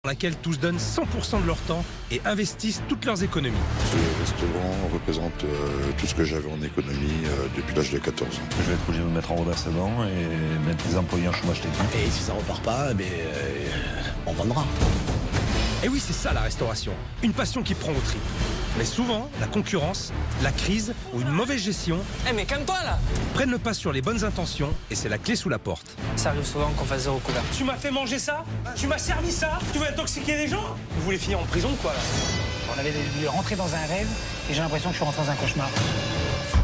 dans laquelle tous donnent 100% de leur temps et investissent toutes leurs économies. Ce restaurant représente tout ce que j'avais en économie depuis l'âge de 14 ans. Je vais être obligé de me mettre en redressement et mettre les employés en chômage technique. Et si ça repart pas, on vendra. Et oui, c'est ça la restauration, une passion qui prend au tripes. Mais souvent, la concurrence, la crise ou une mauvaise gestion mais calme-toi là! prennent le pas sur les bonnes intentions et c'est la clé sous la porte. Ça arrive souvent qu'on fasse 0 couvert. Tu m'as fait manger ça? Tu m'as servi ça? Tu veux intoxiquer les gens? Vous voulez finir en prison quoi là? On avait dû rentrer dans un rêve et j'ai l'impression que je suis rentré dans un cauchemar.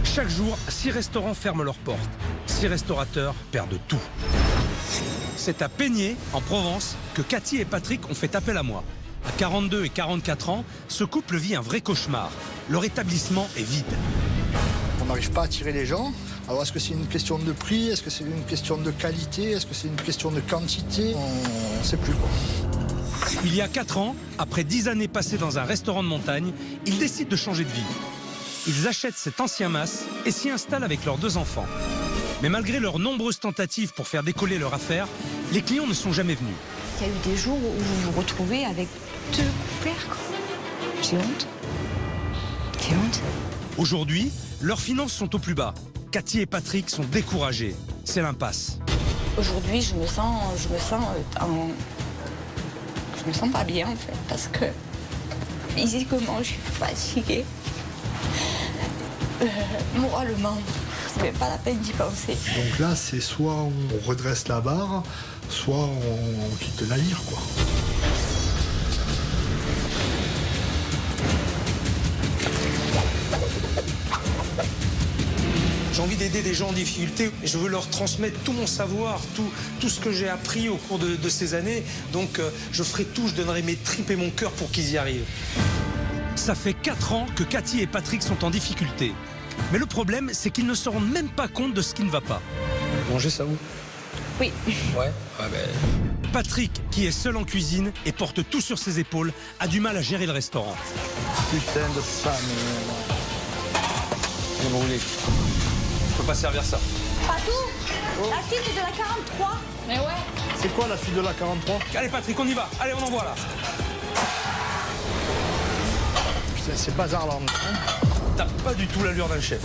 Chaque jour, 6 restaurants ferment leurs portes. 6 restaurateurs perdent tout. C'est à Peigné, en Provence, que Cathy et Patrick ont fait appel à moi. À 42 et 44 ans, ce couple vit un vrai cauchemar. Leur établissement est vide. On n'arrive pas à attirer les gens. Alors est-ce que c'est une question de prix? Est-ce que c'est une question de qualité? Est-ce que c'est une question de quantité? On ne sait plus quoi. Il y a 4 ans, après 10 années passées dans un restaurant de montagne, ils décident de changer de vie. Ils achètent cet ancien mas et s'y installent avec leurs 2 enfants. Mais malgré leurs nombreuses tentatives pour faire décoller leur affaire, les clients ne sont jamais venus. Il y a eu des jours où vous vous retrouvez avec 2 couverts, quoi. J'ai honte. J'ai honte. Aujourd'hui, leurs finances sont au plus bas. Cathy et Patrick sont découragés. C'est l'impasse. Aujourd'hui, je me sens pas bien, en fait, parce que physiquement, je suis fatiguée. Moralement, c'est même pas la peine d'y penser. Donc là, c'est soit on redresse la barre, soit on quitte le navire, quoi. J'ai envie d'aider des gens en difficulté. Je veux leur transmettre tout mon savoir, tout ce que j'ai appris au cours de ces années. Donc je ferai tout, je donnerai mes tripes et mon cœur pour qu'ils y arrivent. Ça fait 4 ans que Cathy et Patrick sont en difficulté. Mais le problème, c'est qu'ils ne se rendent même pas compte de ce qui ne va pas. Manger ça vous? Oui. Ouais. Patrick, qui est seul en cuisine et porte tout sur ses épaules, a du mal à gérer le restaurant. Putain de femme. Qu'est-ce que vous voulez? Je peux pas servir ça. Patou, la suite de la 43. Mais ouais. C'est quoi la suite de la 43? Allez Patrick, on y va. Allez, on envoie là. Putain, c'est bazar-là. T'as pas du tout l'allure d'un chef.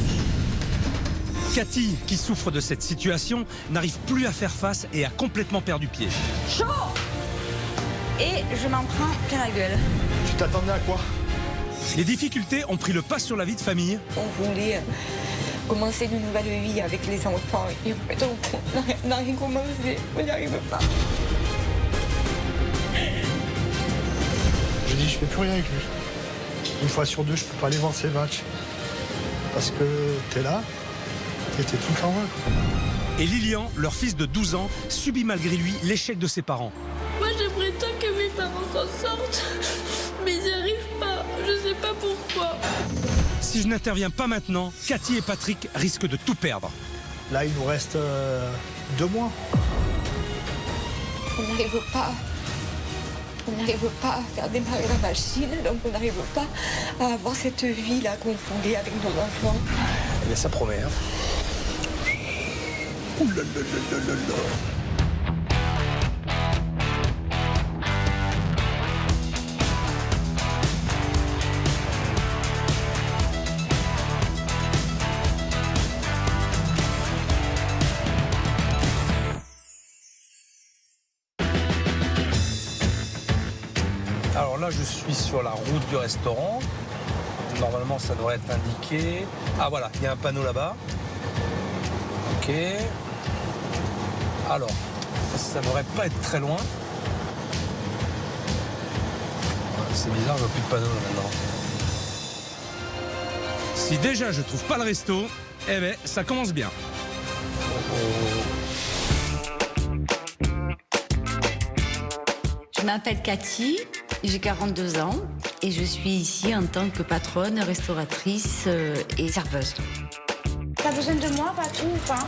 Cathy, qui souffre de cette situation, n'arrive plus à faire face et a complètement perdu pied. Chaud. Et je m'en prends plein la gueule. Tu t'attendais à quoi? Les difficultés ont pris le pas sur la vie de famille. On voulait commencer une nouvelle vie avec les enfants. Et en fait, on n'a rien commencé. On n'y arrive pas. Je dis, je fais plus rien avec lui. Une fois sur 2, je peux pas aller voir ses matchs. Parce que t'es là, t'étais tout le temps là, quoi. Et Lilian, leur fils de 12 ans, subit malgré lui l'échec de ses parents. Moi, j'aimerais tant que mes parents s'en sortent, mais ils n'y arrivent pas. Je sais pas pourquoi. Si je n'interviens pas maintenant, Cathy et Patrick risquent de tout perdre. Là, il nous reste 2 mois. On n'arrive pas. On n'arrive pas à faire démarrer la machine, donc on n'arrive pas à avoir cette vie-là qu'on fondait avec nos enfants. Eh bien, ça promet, hein. Ouh là là là là là là. Alors là, je suis sur la route du restaurant. Normalement, ça devrait être indiqué. Ah voilà, il y a un panneau là-bas. Ok. Alors, ça devrait pas être très loin. C'est bizarre, je vois plus de panneau là maintenant. Si déjà je trouve pas le resto, eh ben ça commence bien. Je m'appelle Cathy, j'ai 42 ans et je suis ici en tant que patronne, restauratrice et serveuse. T'as besoin de moi, Patou, ou pas?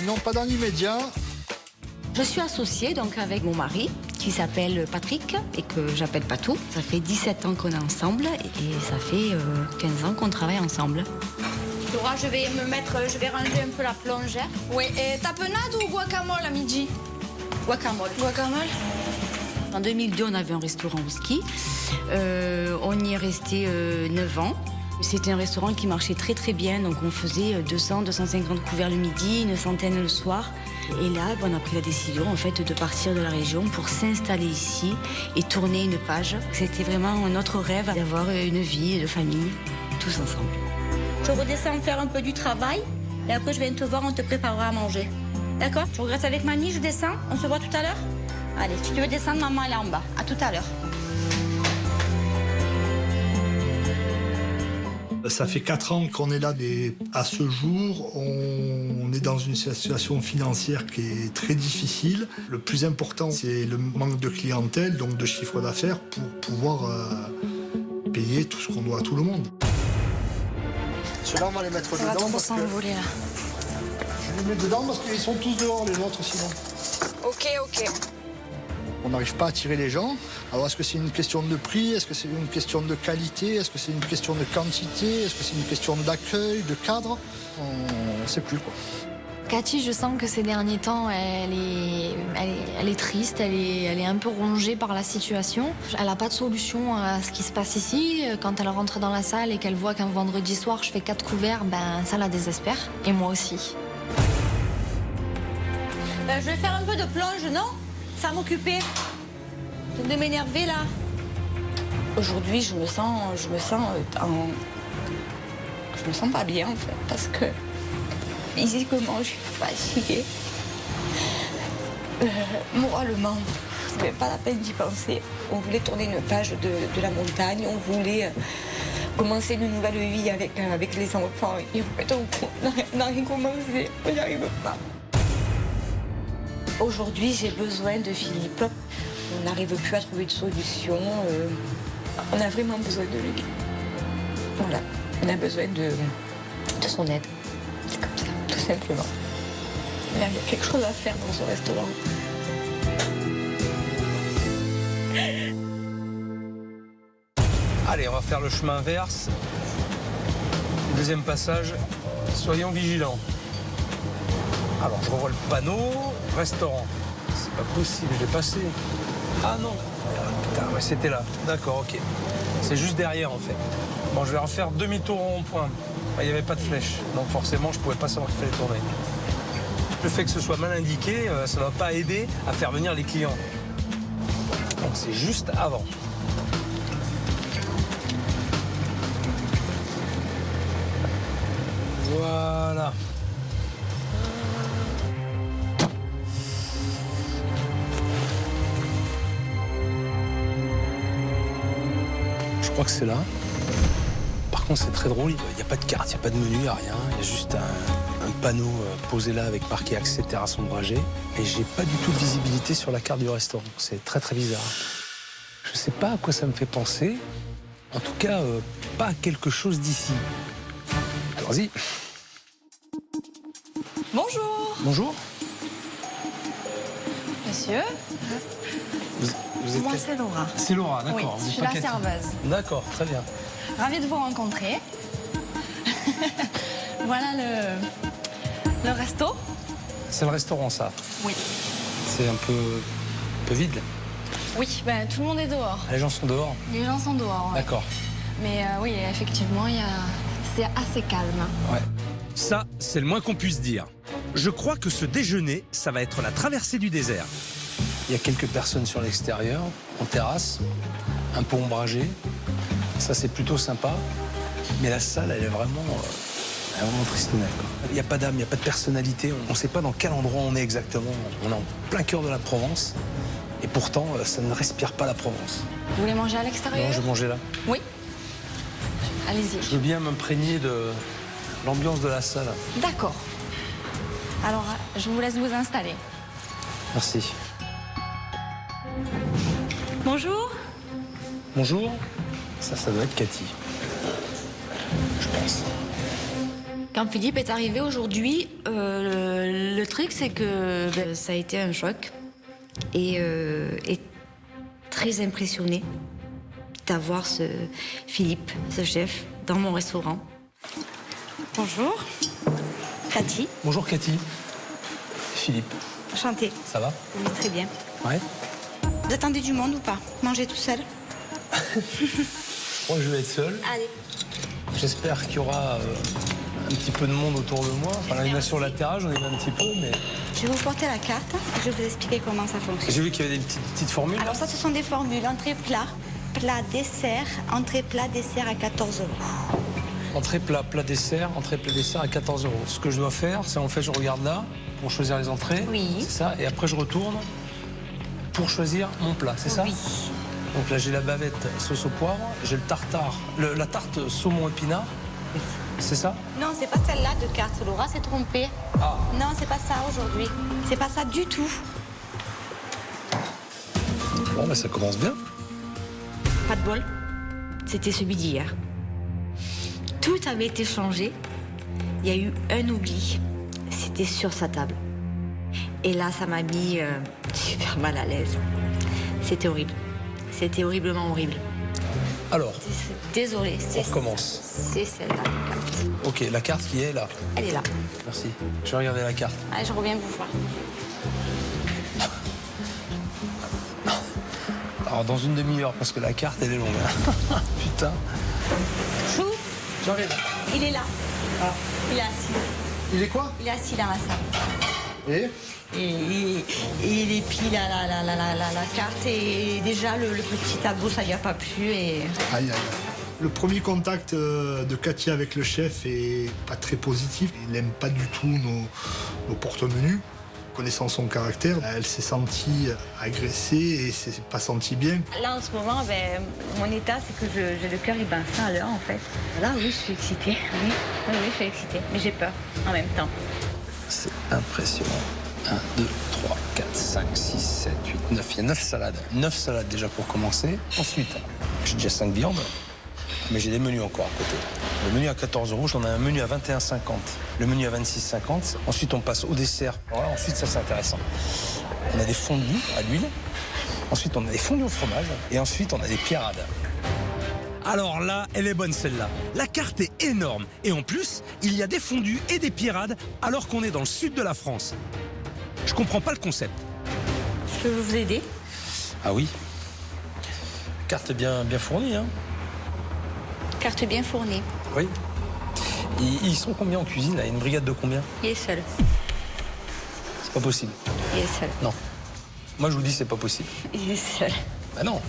Non, pas dans l'immédiat. Je suis associée donc avec mon mari qui s'appelle Patrick et que j'appelle Patou. Ça fait 17 ans qu'on est ensemble et ça fait 15 ans qu'on travaille ensemble. Laura, je vais ranger un peu la plongère. Oui, et tapenade ou guacamole à midi? Guacamole. Guacamole. En 2002, on avait un restaurant au ski. On y est resté 9 ans. C'était un restaurant qui marchait très très bien, donc on faisait 200-250 couverts le midi, une centaine le soir. Et là, on a pris la décision en fait de partir de la région pour s'installer ici et tourner une page. C'était vraiment notre rêve d'avoir une vie de famille, tous ensemble. Je redescends faire un peu du travail et après je viens te voir, on te préparera à manger. D'accord? Tu regrettes avec mamie, je descends, on se voit tout à l'heure? Allez, si tu veux descendre, maman elle est en bas. À tout à l'heure. Ça fait 4 ans qu'on est là, mais à ce jour, on est dans une situation financière qui est très difficile. Le plus important, c'est le manque de clientèle, donc de chiffre d'affaires, pour pouvoir payer tout ce qu'on doit à tout le monde. Ceux-là, on va les mettre dedans. Trop Parce que... s'envoler là. Je les mets dedans parce qu'ils sont tous dehors, les autres, sinon. Ok. On n'arrive pas à attirer les gens. Alors, est-ce que c'est une question de prix? Est-ce que c'est une question de qualité? Est-ce que c'est une question de quantité? Est-ce que c'est une question d'accueil, de cadre? On ne sait plus, quoi. Cathy, je sens que ces derniers temps, elle est triste, elle est un peu rongée par la situation. Elle n'a pas de solution à ce qui se passe ici. Quand elle rentre dans la salle et qu'elle voit qu'un vendredi soir, je fais 4 couverts, ben ça la désespère. Et moi aussi. Je vais faire un peu de plonge, non? Ça m'occuper. De m'énerver là. Aujourd'hui, je me sens pas bien en fait, parce que physiquement, je suis fatiguée. Moralement, c'est même pas la peine d'y penser. On voulait tourner une page de la montagne, on voulait commencer une nouvelle vie avec les enfants. Et en fait, on n'a rien commencé, on n'y arrive pas. Aujourd'hui, j'ai besoin de Philippe. On n'arrive plus à trouver de solution. On a vraiment besoin de lui. Voilà, on a besoin de son aide. C'est comme ça, tout simplement. Il y a quelque chose à faire dans ce restaurant. Allez, on va faire le chemin inverse. Deuxième passage, soyons vigilants. Alors, je revois le panneau, restaurant. C'est pas possible, je l'ai passé. Ah non, putain, ouais, c'était là. D'accord, ok. C'est juste derrière, en fait. Bon, je vais refaire demi-tour au rond-point. Il n'y avait pas de flèche, donc forcément, je pouvais pas savoir qu'il fallait tourner. Le fait que ce soit mal indiqué, ça ne va pas aider à faire venir les clients. Donc, c'est juste avant. Voilà. Je crois que c'est là. Par contre, c'est très drôle. Il n'y a pas de carte, il n'y a pas de menu, il n'y a rien. Il y a juste un panneau posé là avec marqué accès terrasse ombragée. Et j'ai pas du tout de visibilité sur la carte du restaurant. C'est très très bizarre. Je sais pas à quoi ça me fait penser. En tout cas, pas à quelque chose d'ici. Vas-y. Bonjour. Bonjour. Monsieur. Vous êtes Moi, c'est Laura. C'est Laura, d'accord. Oui, Vous je êtes suis pas la Cathy. serveuse. D'accord, très bien. Ravie de vous rencontrer. Voilà le resto. C'est le restaurant, ça. Oui. C'est un peu vide. Oui, ben, tout le monde est dehors. Les gens sont dehors. Les gens sont dehors. Ouais. D'accord. Mais oui, effectivement, c'est assez calme. Ouais. Ça, c'est le moins qu'on puisse dire. Je crois que ce déjeuner, ça va être la traversée du désert. Il y a quelques personnes sur l'extérieur, en terrasse, un peu ombragée. Ça, c'est plutôt sympa. Mais la salle, elle est vraiment tristounette. Il n'y a pas d'âme, il n'y a pas de personnalité. On ne sait pas dans quel endroit on est exactement. On est en plein cœur de la Provence. Et pourtant, ça ne respire pas la Provence. Vous voulez manger à l'extérieur? Non, je vais manger là. Oui. Allez-y. Je veux bien m'imprégner de l'ambiance de la salle. D'accord. Alors, je vous laisse vous installer. Merci. Bonjour. Bonjour. Ça doit être Cathy. Je pense. Quand Philippe est arrivé aujourd'hui, le truc c'est que ça a été un choc et très impressionné d'avoir ce Philippe, ce chef, dans mon restaurant. Bonjour. Cathy. Bonjour Cathy. Philippe. Enchantée. Ça va? Oui, très bien. Ouais. Vous attendez du monde ou pas? Mangez tout seul? Je crois que je vais être seul. Allez. J'espère qu'il y aura un petit peu de monde autour de moi. Enfin, l'animation latérale, j'en ai vu un petit peu, mais... Je vais vous porter la carte et je vais vous expliquer comment ça fonctionne. J'ai vu qu'il y avait des petites formules. Alors ça, ce sont des formules. Entrée plat, plat dessert, entrée plat dessert à 14 €. Entrée plat, plat dessert à 14 €. Ce que je dois faire, c'est en fait, je regarde là pour choisir les entrées. Oui. C'est ça. Et après, je retourne pour choisir mon plat, c'est ça? Oui. Donc là, j'ai la bavette sauce au poivre, j'ai le tartare, la tarte saumon épinard. Oui. C'est ça? Non, c'est pas celle-là de carte. Laura s'est trompée. Ah. Non, c'est pas ça aujourd'hui. C'est pas ça du tout. Bon, bah ça commence bien. Pas de bol. C'était celui d'hier. Tout avait été changé. Il y a eu un oubli. C'était sur sa table. Et là, ça m'a mis super mal à l'aise. C'était horrible. C'était horriblement horrible. Alors, Désolée. on recommence. C'est celle-là, la carte. Ok, la carte qui est là. Elle est là. Merci. Je vais regarder la carte. Allez, je reviens vous voir. Alors, dans une demi-heure, parce que la carte, elle est longue. Hein. Putain. Chou, J'arrive. il est là. Ah. Il est assis. Il est quoi? Il est assis dans la salle. Et Et il épile la carte et déjà le petit tableau, ça lui a pas plu et... Aïe, aïe. Le premier contact de Katia avec le chef est pas très positif. Il n'aime pas du tout nos porte-menus. Connaissant son caractère, elle s'est sentie agressée et s'est pas sentie bien. Là, en ce moment, mon état, c'est que j'ai le cœur, il bat à l'heure, en fait. Là, oui, je suis excitée. Oui, je suis excitée. Mais j'ai peur en même temps. C'est impressionnant. 1, 2, 3, 4, 5, 6, 7, 8, 9. Il y a 9 salades. 9 salades déjà pour commencer. Ensuite, j'ai déjà 5 viandes, mais j'ai des menus encore à côté. Le menu à 14 €, j'en ai un menu à 21,50. Le menu à 26,50. Ensuite, on passe au dessert. Voilà, ensuite, ça, c'est intéressant. On a des fondus à l'huile. Ensuite, on a des fondus au fromage. Et ensuite, on a des pierrades. Alors là, elle est bonne celle-là. La carte est énorme. Et en plus, il y a des fondus et des pierrades alors qu'on est dans le sud de la France. Je comprends pas le concept. Je peux vous aider? Ah oui. Carte bien fournie, hein. Carte bien fournie. Oui. Ils sont combien en cuisine, là? Une brigade de combien? Il est seul. C'est pas possible. Il est seul. Non. Moi, je vous dis, c'est pas possible. Il est seul. Bah non.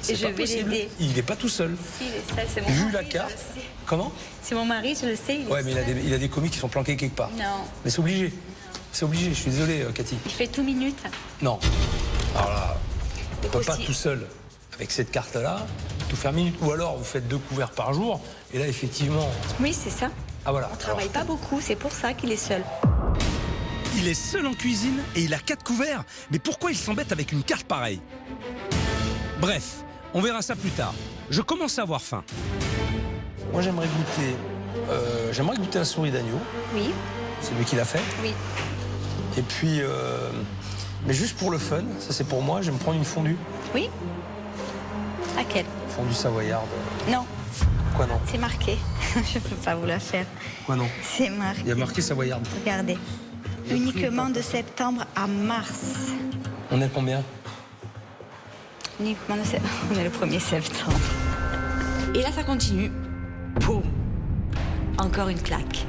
Et je vais l'aider. Il n'est pas tout seul. Si, il est seul, c'est mon Vu mari, la je carte. le sais. Comment? C'est mon mari, je le sais, il est Ouais, mais seul. il a des comiques qui sont planqués quelque part. Non. Mais c'est obligé. C'est obligé. Je suis désolé, Cathy. Il fait tout minute. Non. Alors là, on peut pas Aussi. tout seul, avec cette carte-là, tout faire minute. Ou alors, vous faites 2 couverts par jour. Et là, effectivement... Oui, c'est ça. Ah voilà. On travaille pas beaucoup, c'est pour ça qu'il est seul. Il est seul en cuisine et il a 4 couverts. Mais pourquoi il s'embête avec une carte pareille? Bref, on verra ça plus tard. Je commence à avoir faim. Moi, j'aimerais goûter la souris d'agneau. Oui, C'est lui qui l'a fait. oui. Et puis, mais juste pour le fun, ça c'est pour moi, je vais me prendre une fondue. Oui. Laquelle? Fondue savoyarde. Non, Quoi non? c'est marqué. Je peux pas vous la faire. Quoi non? C'est marqué. Il y a marqué savoyarde. Regardez. Uniquement de septembre à mars. On est combien? Uniquement de septembre. On est le 1er septembre. Et là, ça continue. Boum. Encore une claque.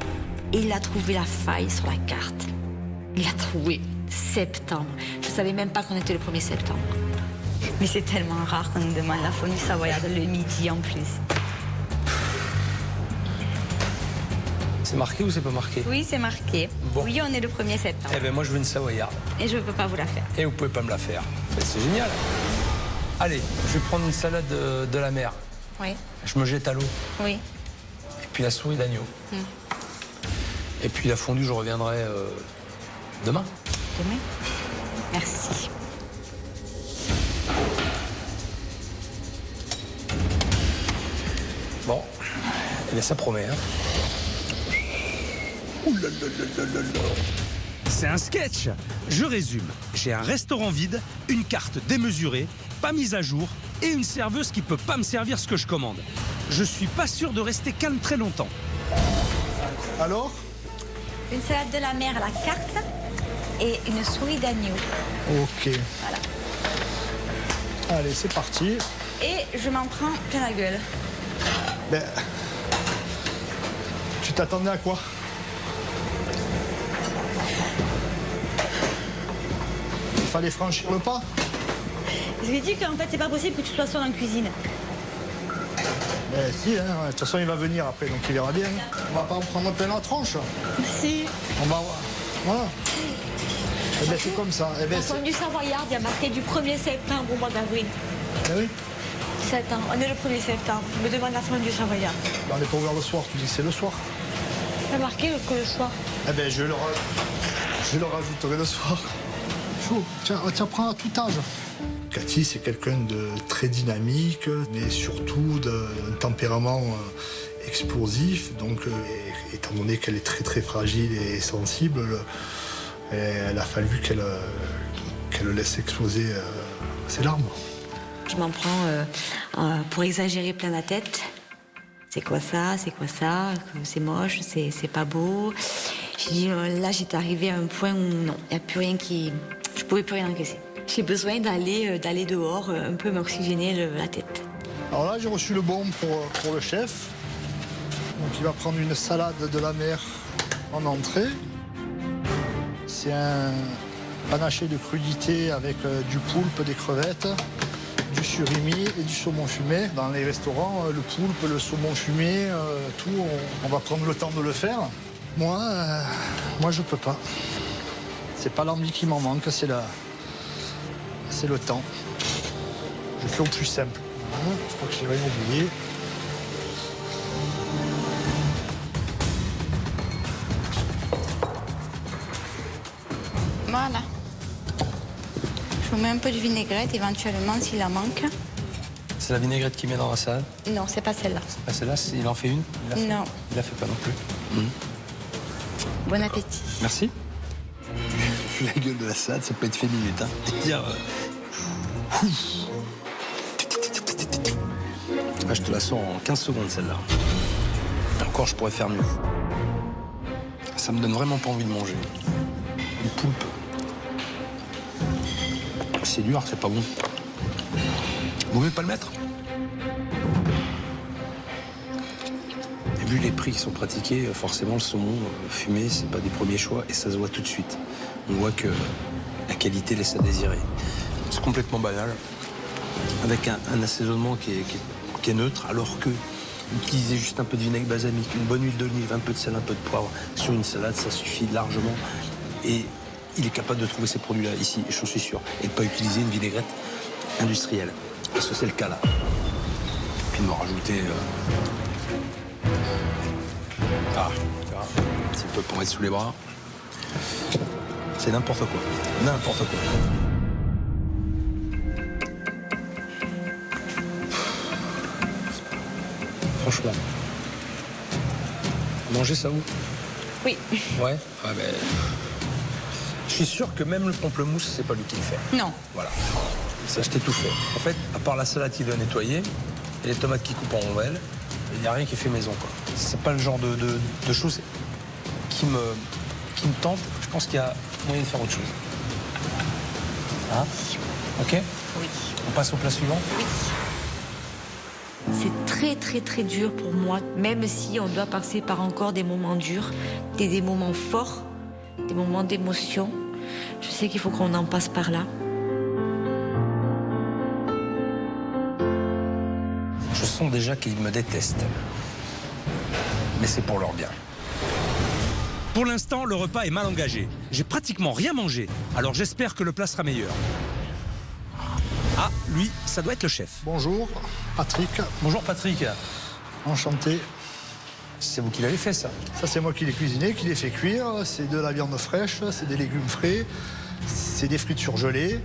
Et il a trouvé la faille sur la carte. Il a trouvé septembre. Je savais même pas qu'on était le 1er septembre. Mais c'est tellement rare qu'on nous demande la fondue savoyarde le midi en plus. C'est marqué ou c'est pas marqué? Oui, c'est marqué. Bon. Oui, on est le 1er septembre. Eh ben moi je veux une savoyarde. Et je peux pas vous la faire. Et vous pouvez pas me la faire. Ben, c'est génial. Allez, je vais prendre une salade de la mer. Oui, Je me jette à l'eau. oui. Et puis la souris d'agneau. Et puis la fondue, je reviendrai demain. Demain. Merci. Bon, eh bien ça promet, hein. Ouh là là là là là là. C'est un sketch. Je résume. J'ai un restaurant vide, une carte démesurée, pas mise à jour et une serveuse qui peut pas me servir ce que je commande. Je suis pas sûr de rester calme très longtemps. Alors? Une salade de la mer à la carte et une souris d'agneau. Ok. Voilà. Allez, c'est parti. Et je m'en prends plein la gueule. Ben, tu t'attendais à quoi? Il fallait franchir le pas? Je lui ai dit qu'en fait, c'est pas possible que tu sois seul en cuisine. Ben si, hein, de toute façon il va venir après, donc il verra bien. On va pas en prendre plein la tronche. Si. On va voir. Voilà. Eh ben c'est comme ça. Eh ben, Du Savoyard, il y a marqué du 1er septembre au mois d'avril. Eh oui. 7 ans. On est le 1er septembre. Je me demande la semaine du Savoyard. On n'est pas ouvert le soir, tu dis c'est le soir. Il y a marqué que le soir. Eh ben je le rajouterai le soir. Chaud. Tiens, prends à tout âge. Cathy, c'est quelqu'un de très dynamique, mais surtout d'un tempérament explosif. Donc, étant donné qu'elle est très très fragile et sensible, elle a fallu qu'elle laisse exploser ses larmes. Je m'en prends pour exagérer plein la tête. C'est quoi ça? C'est quoi ça? C'est moche, c'est pas beau. J'ai dit, là, j'étais arrivée à un point où non, il n'y a plus rien qui... Je pouvais plus rien encaisser. J'ai besoin d'aller dehors, un peu m'oxygéner la tête. Alors là, j'ai reçu le bon pour le chef. Donc il va prendre une salade de la mer en entrée. C'est un panaché de crudités avec du poulpe, des crevettes, du surimi et du saumon fumé. Dans les restaurants, le poulpe, le saumon fumé, tout, on va prendre le temps de le faire. Moi, je peux pas. C'est pas l'envie qui m'en manque, c'est le temps. Je fais au plus simple. Je crois que j'ai rien oublié. Voilà. Je vous mets un peu de vinaigrette, éventuellement, s'il en manque. C'est la vinaigrette qui met dans la salade? Non, c'est pas celle-là. Ah, celle-là, il en fait une? Non. Il la fait pas non plus. Bon appétit. Merci. La gueule de la salade, ça peut être fait minute. Hein. Dire, ah, je te la sors en 15 secondes, celle-là. Encore, je pourrais faire mieux. Ça me donne vraiment pas envie de manger. Du poulpe. C'est dur, c'est pas bon. Vous pouvez pas le mettre? Et vu les prix qui sont pratiqués, forcément, le saumon fumé, c'est pas des premiers choix et ça se voit tout de suite. On voit que la qualité laisse à désirer. C'est complètement banal, avec un assaisonnement qui est neutre, alors que utiliser juste un peu de vinaigre balsamique, une bonne huile d'olive, un peu de sel, un peu de poivre sur une salade, ça suffit largement. Et il est capable de trouver ces produits-là ici, je suis sûr, et de ne pas utiliser une vinaigrette industrielle, parce que c'est le cas là. Puis de me rajouter un petit peu pour mettre sous les bras. C'est n'importe quoi. N'importe quoi. Franchement. Manger ça où? Oui. Ouais. Ah ben... Je suis sûr que même le pamplemousse, c'est pas lui qui le fait. Non. Voilà. Ça, je t'ai tout fait. En fait, à part la salade qui doit nettoyer, et les tomates qui coupent en rondelles, il n'y a rien qui est fait maison, quoi. C'est pas le genre de choses qui me tente. Je pense qu'il y a moyen de faire autre chose. Hein? Ok? Oui. On passe au plat suivant? Oui. C'est très très très dur pour moi, même si on doit passer par encore des moments durs, des moments forts, des moments d'émotion. Je sais qu'il faut qu'on en passe par là. Je sens déjà qu'ils me détestent. Mais c'est pour leur bien. Pour l'instant, le repas est mal engagé. J'ai pratiquement rien mangé, alors j'espère que le plat sera meilleur. Ah, lui, ça doit être le chef. Bonjour, Patrick. Bonjour Patrick. Enchanté. C'est vous qui l'avez fait, ça? Ça, c'est moi qui l'ai cuisiné, qui l'ai fait cuire. C'est de la viande fraîche, c'est des légumes frais, c'est des frites surgelées,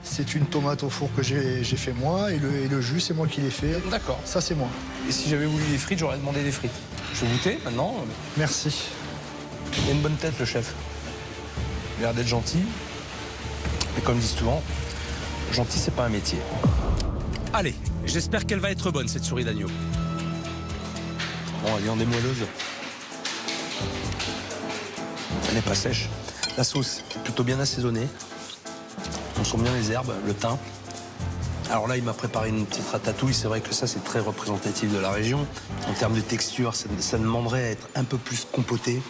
c'est une tomate au four que j'ai fait moi, et le jus, c'est moi qui l'ai fait. D'accord. Ça, c'est moi. Et si j'avais voulu des frites, j'aurais demandé des frites. Je vais goûter maintenant. Merci. Il a une bonne tête, le chef. Il a l'air d'être gentil. Mais comme disent souvent, gentil, c'est pas un métier. Allez, j'espère qu'elle va être bonne, cette souris d'agneau. Bon, la viande est moelleuse. Elle n'est pas sèche. La sauce est plutôt bien assaisonnée. On sent bien les herbes, le thym. Alors là, il m'a préparé une petite ratatouille. C'est vrai que ça, c'est très représentatif de la région. En termes de texture, ça demanderait à être un peu plus compoté,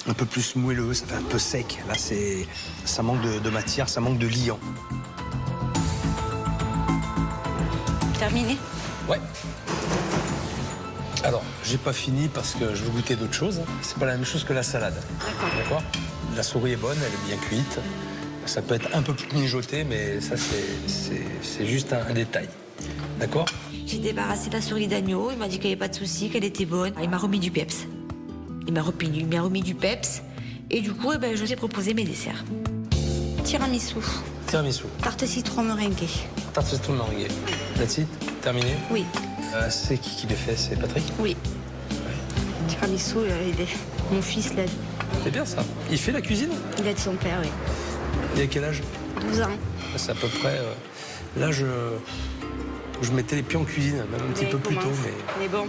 un peu plus moelleux, ça fait un peu sec. Là, ça manque de matière, ça manque de liant. Terminé? Ouais. Alors, j'ai pas fini parce que je veux goûter d'autres choses. C'est pas la même chose que la salade. D'accord. La souris est bonne, elle est bien cuite. Ça peut être un peu plus mijoté, mais ça, c'est juste un détail. D'accord? J'ai débarrassé la souris d'agneau, il m'a dit qu'il n'y avait pas de souci, qu'elle était bonne. Il m'a remis du peps. Il m'a remis du peps. Et du coup, je lui ai proposé mes desserts. Tiramisu. Tiramisu. Tarte citron meringuée. Tarte citron meringuée. That's it? Terminé? Oui. C'est qui les fait? C'est Patrick? Oui. Tiramisu, mon fils l'a. C'est bien ça. Il fait la cuisine? Il a de son père, oui. Il a quel âge? 12 ans. C'est à peu près l'âge où je mettais les pieds en cuisine, même un petit peu plus tôt. Mais bon,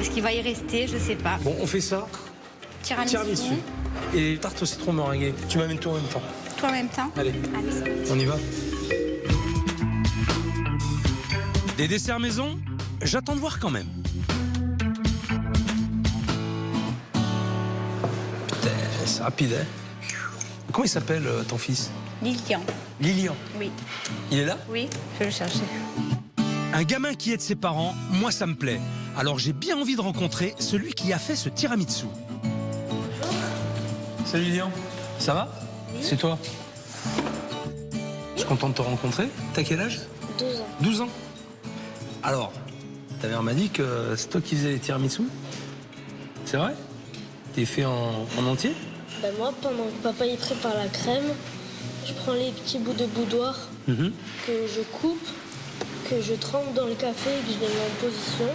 est-ce qu'il va y rester? Je sais pas. Bon, on fait ça. Tiramisu. Et tarte au citron meringuée. Tu m'amènes tout en même temps. Toi en même temps? Allez, on y va. Des desserts maison, j'attends de voir quand même. Putain, c'est rapide, hein? Comment il s'appelle, ton fils? Lilian. Lilian. Oui. Il est là? Oui, je vais le chercher. Un gamin qui aide ses parents, moi ça me plaît. Alors j'ai bien envie de rencontrer celui qui a fait ce tiramisu. Salut Lilian. Ça va? Oui. C'est toi? Je suis content de te rencontrer. T'as quel âge? 12 ans. 12 ans. Alors, ta mère m'a dit que c'est toi qui faisais les tiramisu? C'est vrai? T'es fait en entier? Moi, pendant que papa y prépare la crème, je prends les petits bouts de boudoir que je coupe, que je trempe dans le café et que je les mets en position.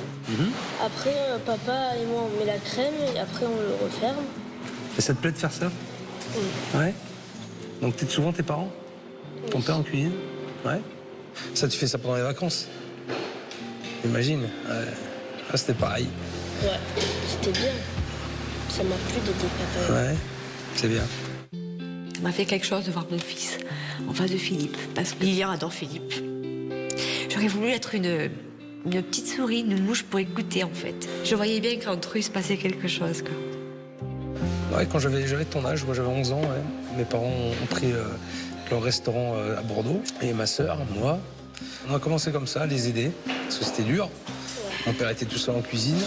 Après, papa et moi, on met la crème et après, on le referme. Et ça te plaît de faire ça? Oui. Ouais. Donc t'aides souvent tes parents? Oui. Ton père en cuisine? Ouais. Ça, tu fais ça pendant les vacances? J'imagine. Ouais. Ah, c'était pareil. Ouais, c'était bien. Ça m'a plu d'aider papa. Ouais, c'est bien. Ça m'a fait quelque chose de voir mon fils en face de Philippe, parce que Lilian adore Philippe. J'aurais voulu être une petite souris, une mouche pour écouter, en fait. Je voyais bien qu'entre eux, il se passait quelque chose, quoi. Ouais, quand j'avais ton âge, moi j'avais 11 ans, ouais. Mes parents ont pris leur restaurant à Bordeaux. Et ma sœur, moi, on a commencé comme ça, à les aider, parce que c'était dur. Ouais. Mon père était tout seul en cuisine. Ouais.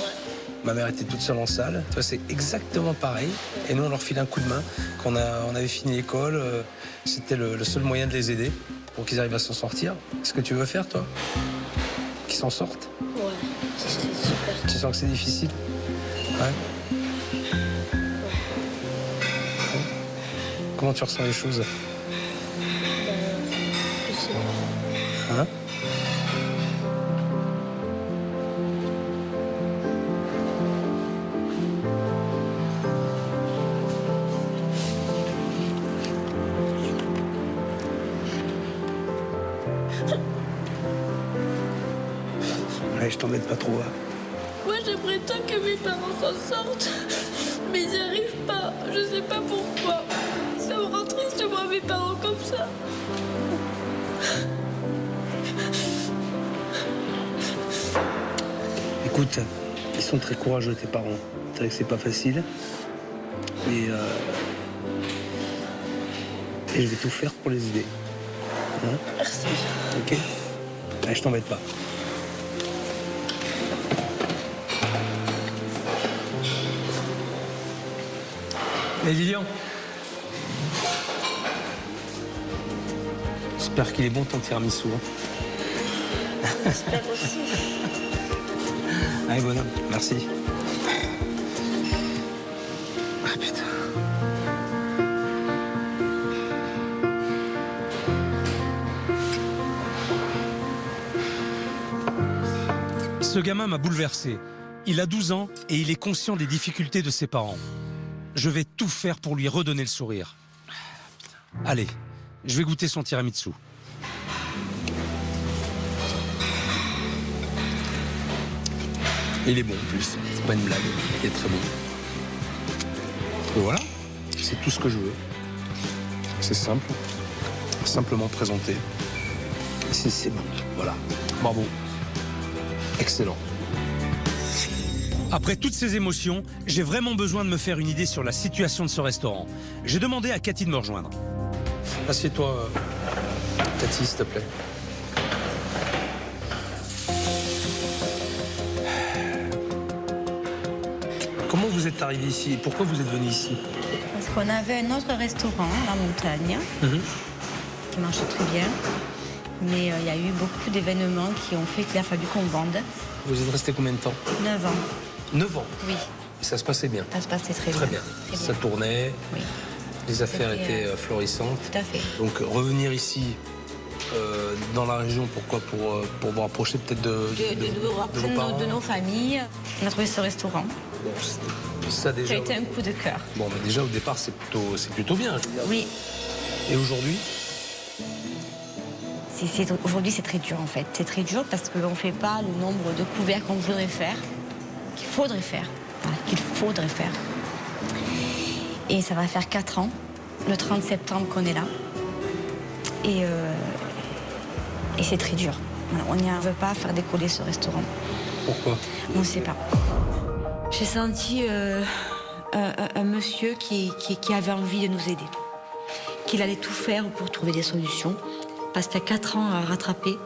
Ma mère était toute seule en salle. Tu vois, c'est exactement pareil. Et nous, on leur filait un coup de main. Quand on avait fini l'école, c'était le seul moyen de les aider pour qu'ils arrivent à s'en sortir. Est-ce que tu veux faire, toi? Qu'ils s'en sortent? Ouais, ce serait super. Tu sens que c'est difficile? Ouais. Comment tu ressens les choses? Je sais pas. Hein? Allez, je t'embête pas trop. Hein. Moi, j'aimerais tant que mes parents s'en sortent, mais ils n'y arrivent pas. Je sais pas pourquoi. Ça me rend triste de voir mes parents comme ça. Écoute, ils sont très courageux, tes parents. C'est vrai que c'est pas facile. Et je vais tout faire pour les aider. Hein? Merci. Ok. Allez, je t'embête pas. Et Lilian, j'espère qu'il est bon ton tiramisu. Hein. J'espère aussi. Allez, bonhomme, merci. Ah putain. Ce gamin m'a bouleversé. Il a 12 ans et il est conscient des difficultés de ses parents. Je vais tout faire pour lui redonner le sourire. Allez, je vais goûter son tiramisu. Il est bon en plus, c'est pas une blague, il est très bon. Et voilà, c'est tout ce que je veux. C'est simple, simplement présenté. C'est bon, voilà. Bravo. Excellent. Après toutes ces émotions, j'ai vraiment besoin de me faire une idée sur la situation de ce restaurant. J'ai demandé à Cathy de me rejoindre. Assieds-toi, Cathy, s'il te plaît. Comment vous êtes arrivé ici et pourquoi vous êtes venu ici? Parce qu'on avait un autre restaurant, La Montagne, qui marchait très bien. Mais il y a eu beaucoup d'événements qui ont fait qu'il a fallu qu'on vende. Vous êtes resté combien de temps? 9 ans. 9 ans? Oui. Et ça se passait bien? Ça se passait très bien. Très bien. Très Ça tournait, Oui. les affaires C'était, étaient florissantes. Tout à fait. Donc revenir ici, dans la région, pourquoi? Pour vous rapprocher peut-être de vos parents? De nos familles. On a trouvé ce restaurant. Bon, ça déjà. Ça a été un coup de cœur. Bon, mais déjà au départ, c'est plutôt bien. Oui. Et aujourd'hui? Aujourd'hui, c'est très dur en fait. C'est très dur parce qu'on ne fait pas le nombre de couverts qu'on voudrait faire, qu'il faudrait faire. Voilà, qu'il faudrait faire. Et ça va faire 4 ans, le 30 septembre qu'on est là. Et c'est très dur. Voilà, on n'y veut pas faire décoller ce restaurant. Pourquoi? On ne sait pas. J'ai senti un monsieur qui avait envie de nous aider. Qu'il allait tout faire pour trouver des solutions. Parce qu'il y a 4 ans à rattraper.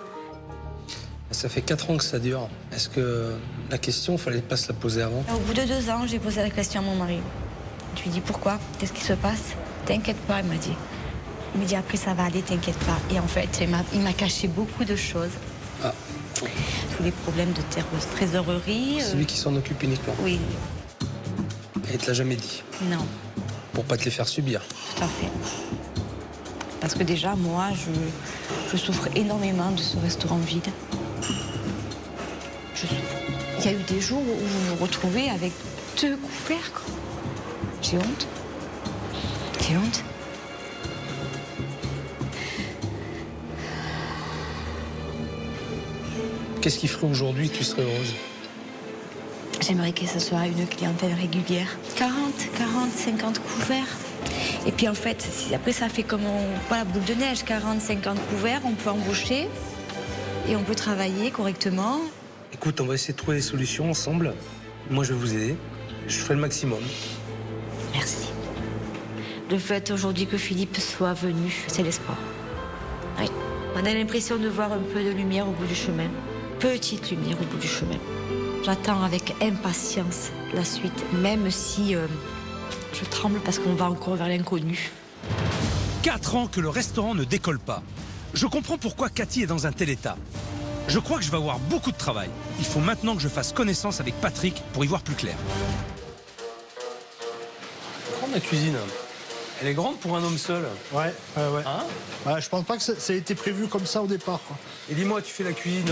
Ça fait 4 ans que ça dure. Est-ce que la question, il ne fallait pas se la poser avant? Au bout de 2 ans, j'ai posé la question à mon mari. Je lui ai dit pourquoi? Qu'est-ce qui se passe? T'inquiète pas, il m'a dit. Il m'a dit après ça va aller, t'inquiète pas. Et en fait, il m'a caché beaucoup de choses. Ah. Tous les problèmes de trésorerie. C'est lui qui s'en occupe uniquement? Oui. Et il te l'a jamais dit? Non. Pour pas te les faire subir? Tout à fait. Parce que déjà, moi, je souffre énormément de ce restaurant vide. Je souffre. Il y a eu des jours où vous vous retrouvez avec 2 couverts, quoi. J'ai honte. J'ai honte. Qu'est-ce qui ferait aujourd'hui que tu serais heureuse? J'aimerais que ce soit une clientèle régulière. 40, 50 couverts. Et puis en fait, après ça fait comme pas la boule de neige, 40, 50 couverts, on peut embaucher et on peut travailler correctement. Écoute, on va essayer de trouver des solutions ensemble. Moi, je vais vous aider. Je ferai le maximum. Merci. Le fait aujourd'hui que Philippe soit venu, c'est l'espoir. Oui. On a l'impression de voir un peu de lumière au bout du chemin. Petite lumière au bout du chemin. J'attends avec impatience la suite, même si je tremble parce qu'on va encore vers l'inconnu. 4 ans que le restaurant ne décolle pas. Je comprends pourquoi Cathy est dans un tel état. Je crois que je vais avoir beaucoup de travail. Il faut maintenant que je fasse connaissance avec Patrick pour y voir plus clair. Grande la cuisine. Elle est grande pour un homme seul. Ouais. Hein? Ouais, je pense pas que ça a été prévu comme ça au départ, quoi. Et dis-moi, tu fais la cuisine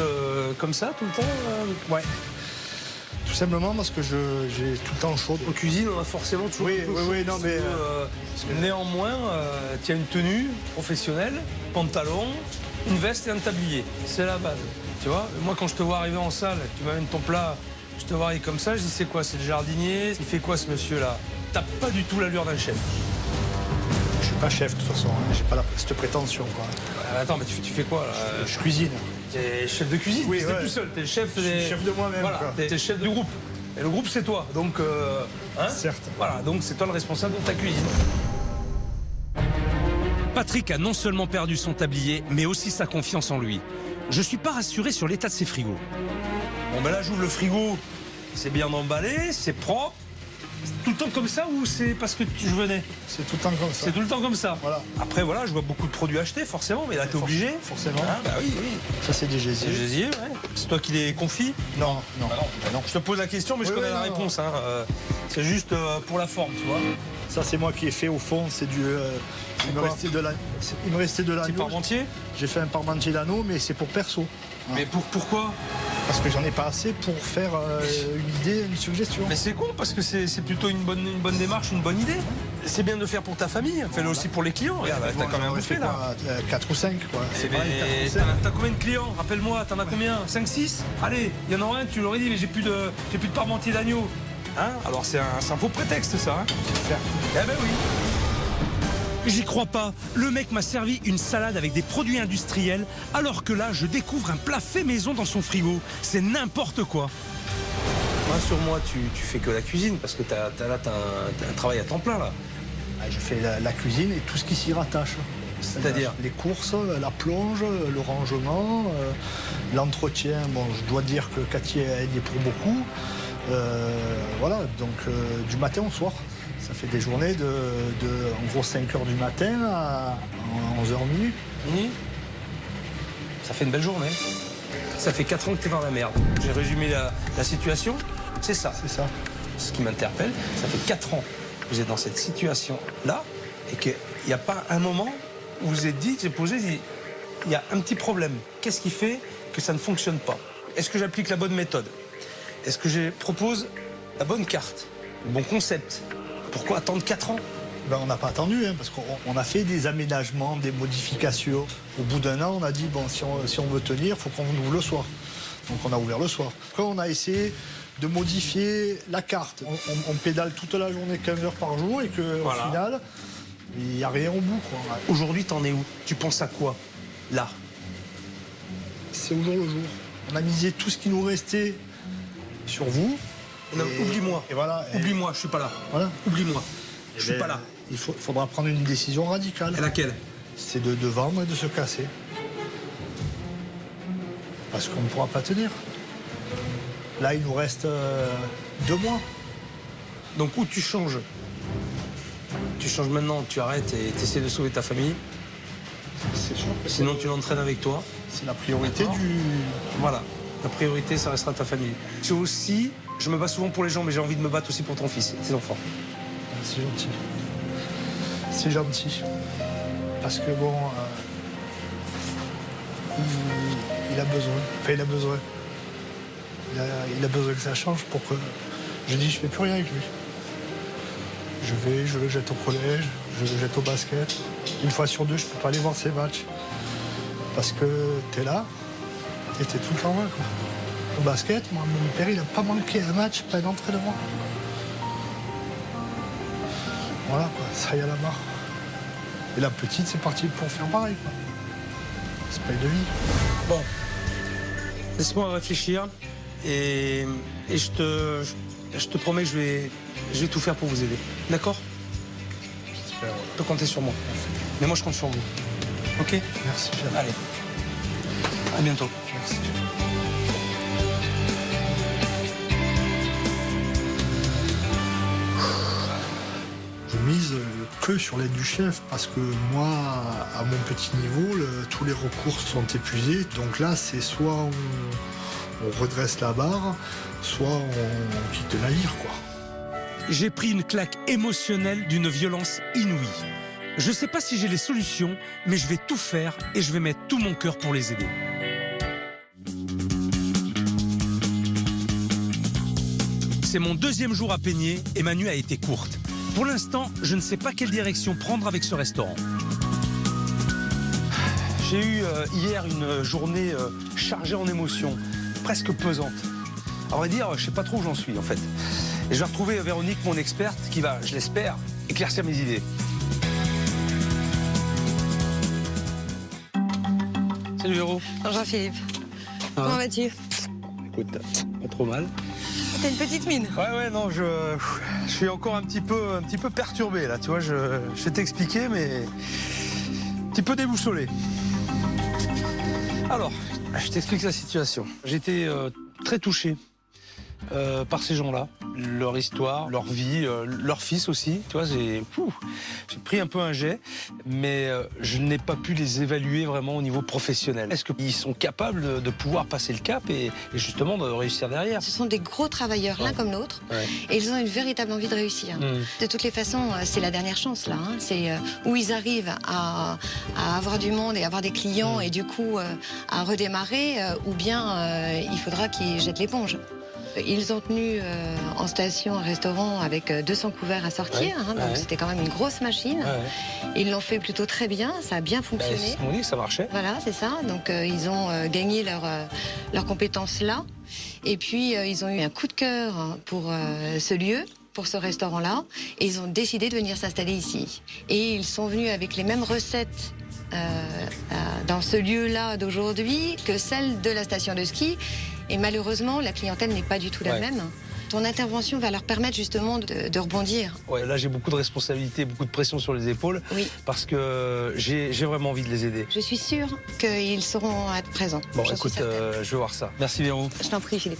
comme ça tout le temps? Ouais. Tout simplement parce que j'ai tout le temps chaud. En cuisine, on a forcément toujours un peu chaud. non, mais... néanmoins, tu as une tenue professionnelle, pantalon, une veste et un tablier. C'est la base. Tu vois, moi, quand je te vois arriver en salle, tu m'amènes ton plat, je te vois arriver comme ça, je dis c'est quoi? C'est le jardinier? Il fait quoi ce monsieur-là? T'as pas du tout l'allure d'un chef. Je suis pas chef de toute façon, hein. J'ai pas cette prétention, quoi. Attends, mais tu fais quoi là? Je cuisine. T'es chef de cuisine? Oui, t'es tout seul, t'es le chef. Je suis chef de moi-même. Voilà, t'es le chef du groupe. Et le groupe, c'est toi. Donc, hein? Certes. Voilà, donc c'est toi le responsable de ta cuisine. Patrick a non seulement perdu son tablier, mais aussi sa confiance en lui. Je suis pas rassuré sur l'état de ses frigos. Bon, ben là, j'ouvre le frigo. C'est bien emballé, c'est propre. C'est tout le temps comme ça ou c'est parce que je venais? C'est tout le temps comme ça. C'est tout le temps comme ça. Voilà. Après, voilà, je vois beaucoup de produits achetés, forcément, mais là, t'es obligé. Forcément. Hein, bah oui. Ça, c'est des C'est gésiers. le gésier, ouais. C'est toi qui les confie? Non. Je te pose la question, mais je connais la réponse. Hein. C'est juste pour la forme, tu vois. Ça, c'est moi qui ai fait au fond. C'est du... il me restait de l'agneau. C'est parmentier? J'ai fait un parmentier d'agneau, mais c'est pour perso. Mais pourquoi? Parce que j'en ai pas assez pour faire une idée, une suggestion. Mais c'est con, parce que c'est plutôt une bonne démarche, une bonne idée. C'est bien de le faire pour ta famille, fais-le aussi pour les clients. Regarde, t'as quand même bouffé là. 4 ou 5, quoi. T'as combien de clients? Rappelle-moi, t'en as combien? 5, 6? Allez, il y en aura un, tu l'aurais dit, mais j'ai plus de parmentier d'agneau. Hein? Alors c'est un faux prétexte, ça. Hein? Certes. Eh ben oui. J'y crois pas. Le mec m'a servi une salade avec des produits industriels, alors que là, je découvre un plat fait maison dans son frigo. C'est n'importe quoi. Rassure-moi, tu fais que la cuisine, parce que t'as un travail à temps plein, là. Je fais la cuisine et tout ce qui s'y rattache. C'est-à-dire les courses, la plonge, le rangement, l'entretien. Bon, je dois dire que Cathy elle y est pour beaucoup. Voilà, donc du matin au soir. Ça fait des journées de en gros 5 h du matin à 11h minuit. Ça fait une belle journée. Ça fait 4 ans que t'es dans la merde. J'ai résumé la situation, c'est ça. C'est ça. Ce qui m'interpelle, ça fait 4 ans que vous êtes dans cette situation-là et qu'il n'y a pas un moment où vous vous êtes dit, il y a un petit problème. Qu'est-ce qui fait que ça ne fonctionne pas? Est-ce que j'applique la bonne méthode? Est-ce que je propose la bonne carte, le bon concept? Pourquoi attendre 4 ans? Ben, on n'a pas attendu, parce qu'on a fait des aménagements, des modifications. Au bout d'un an, on a dit, bon, si on veut tenir, il faut qu'on ouvre le soir. Donc on a ouvert le soir. Après, on a essayé de modifier la carte. On pédale toute la journée, 15 heures par jour, et qu'au final, il n'y a rien au bout, quoi. Aujourd'hui, t'en es où? Tu penses à quoi, là? C'est au jour le jour. On a misé tout ce qui nous restait sur vous. Oublie-moi. Et voilà. Oublie-moi, je suis pas là. Voilà. Oublie-moi. Je suis pas là. Il faudra prendre une décision radicale. Et laquelle? C'est de vendre et de se casser. Parce qu'on ne pourra pas tenir. Là, il nous reste 2 mois. Donc où tu changes? Tu changes maintenant, tu arrêtes et tu essaies de sauver ta famille. C'est sûr. Sinon, tu l'entraînes avec toi. C'est la priorité du... Voilà. La priorité, ça restera ta famille. C'est aussi, je me bats souvent pour les gens, mais j'ai envie de me battre aussi pour ton fils et tes enfants. C'est gentil. C'est gentil. Parce que bon, il a besoin. Enfin, il a besoin. Il a besoin que ça change pour que... Je dis, je fais plus rien avec lui. Je le jette au collège, je le jette au basket. Une fois sur 2, je peux pas aller voir ses matchs. Parce que t'es là, et t'es tout le temps là, quoi. Au basket, moi, mon père, il a pas manqué un match, pas un entraînement. Voilà, quoi, ça y a la marre. Et la petite, c'est parti pour faire pareil, quoi. C'est pas une vie. Bon, laisse-moi réfléchir et je te promets que je vais tout faire pour vous aider. D'accord? J'espère. Tu peux compter sur moi. Mais moi, je compte sur vous. Ok? Merci, chef. Allez. À bientôt. Merci. Je mise que sur l'aide du chef parce que moi, à mon petit niveau, tous les recours sont épuisés. Donc là, c'est soit on redresse la barre, soit on quitte le navire, quoi. J'ai pris une claque émotionnelle d'une violence inouïe. Je sais pas si j'ai les solutions, mais je vais tout faire et je vais mettre tout mon cœur pour les aider. C'est mon 2e jour à Peigné et ma nuit a été courte. Pour l'instant, je ne sais pas quelle direction prendre avec ce restaurant. J'ai eu hier une journée chargée en émotions, presque pesante. À vrai dire, je sais pas trop où j'en suis en fait. Et je vais retrouver Véronique, mon experte, qui va, je l'espère, éclaircir mes idées. Salut Véro. Bonjour Philippe. Comment vas-tu? Écoute, pas trop mal. T'as une petite mine. Ouais, non, je suis encore un petit peu perturbé là, tu vois, je vais t'expliquer, mais un petit peu déboussolé. Alors, je t'explique la situation. J'étais très touché par ces gens-là, leur histoire, leur vie, leur fils aussi. Tu vois, j'ai pris un peu un jet, mais je n'ai pas pu les évaluer vraiment au niveau professionnel. Est-ce qu'ils sont capables de pouvoir passer le cap et justement de réussir derrière? Ce sont des gros travailleurs, l'un comme l'autre, et ils ont une véritable envie de réussir. De toutes les façons, c'est la dernière chance là. C'est où ils arrivent à avoir du monde et avoir des clients et du coup à redémarrer, ou bien il faudra qu'ils jettent l'éponge. Ils ont tenu en station un restaurant avec 200 couverts à sortir, donc c'était quand même une grosse machine. Ils l'ont fait plutôt très bien, ça a bien fonctionné. C'est ce qu'on dit, que ça marchait. Voilà, c'est ça. Donc ils ont gagné leurs compétences là. Et puis ils ont eu un coup de cœur pour ce lieu. pour ce restaurant-là et ils ont décidé de venir s'installer ici. Et ils sont venus avec les mêmes recettes dans ce lieu-là d'aujourd'hui que celles de la station de ski. Et malheureusement, la clientèle n'est pas du tout la même. Ton intervention va leur permettre justement de rebondir. Ouais, là j'ai beaucoup de responsabilités, beaucoup de pression sur les épaules, parce que j'ai vraiment envie de les aider. Je suis sûre qu'ils sauront être présents. Bon, écoute, je vais voir ça. Merci Véro. Je t'en prie, Philippe.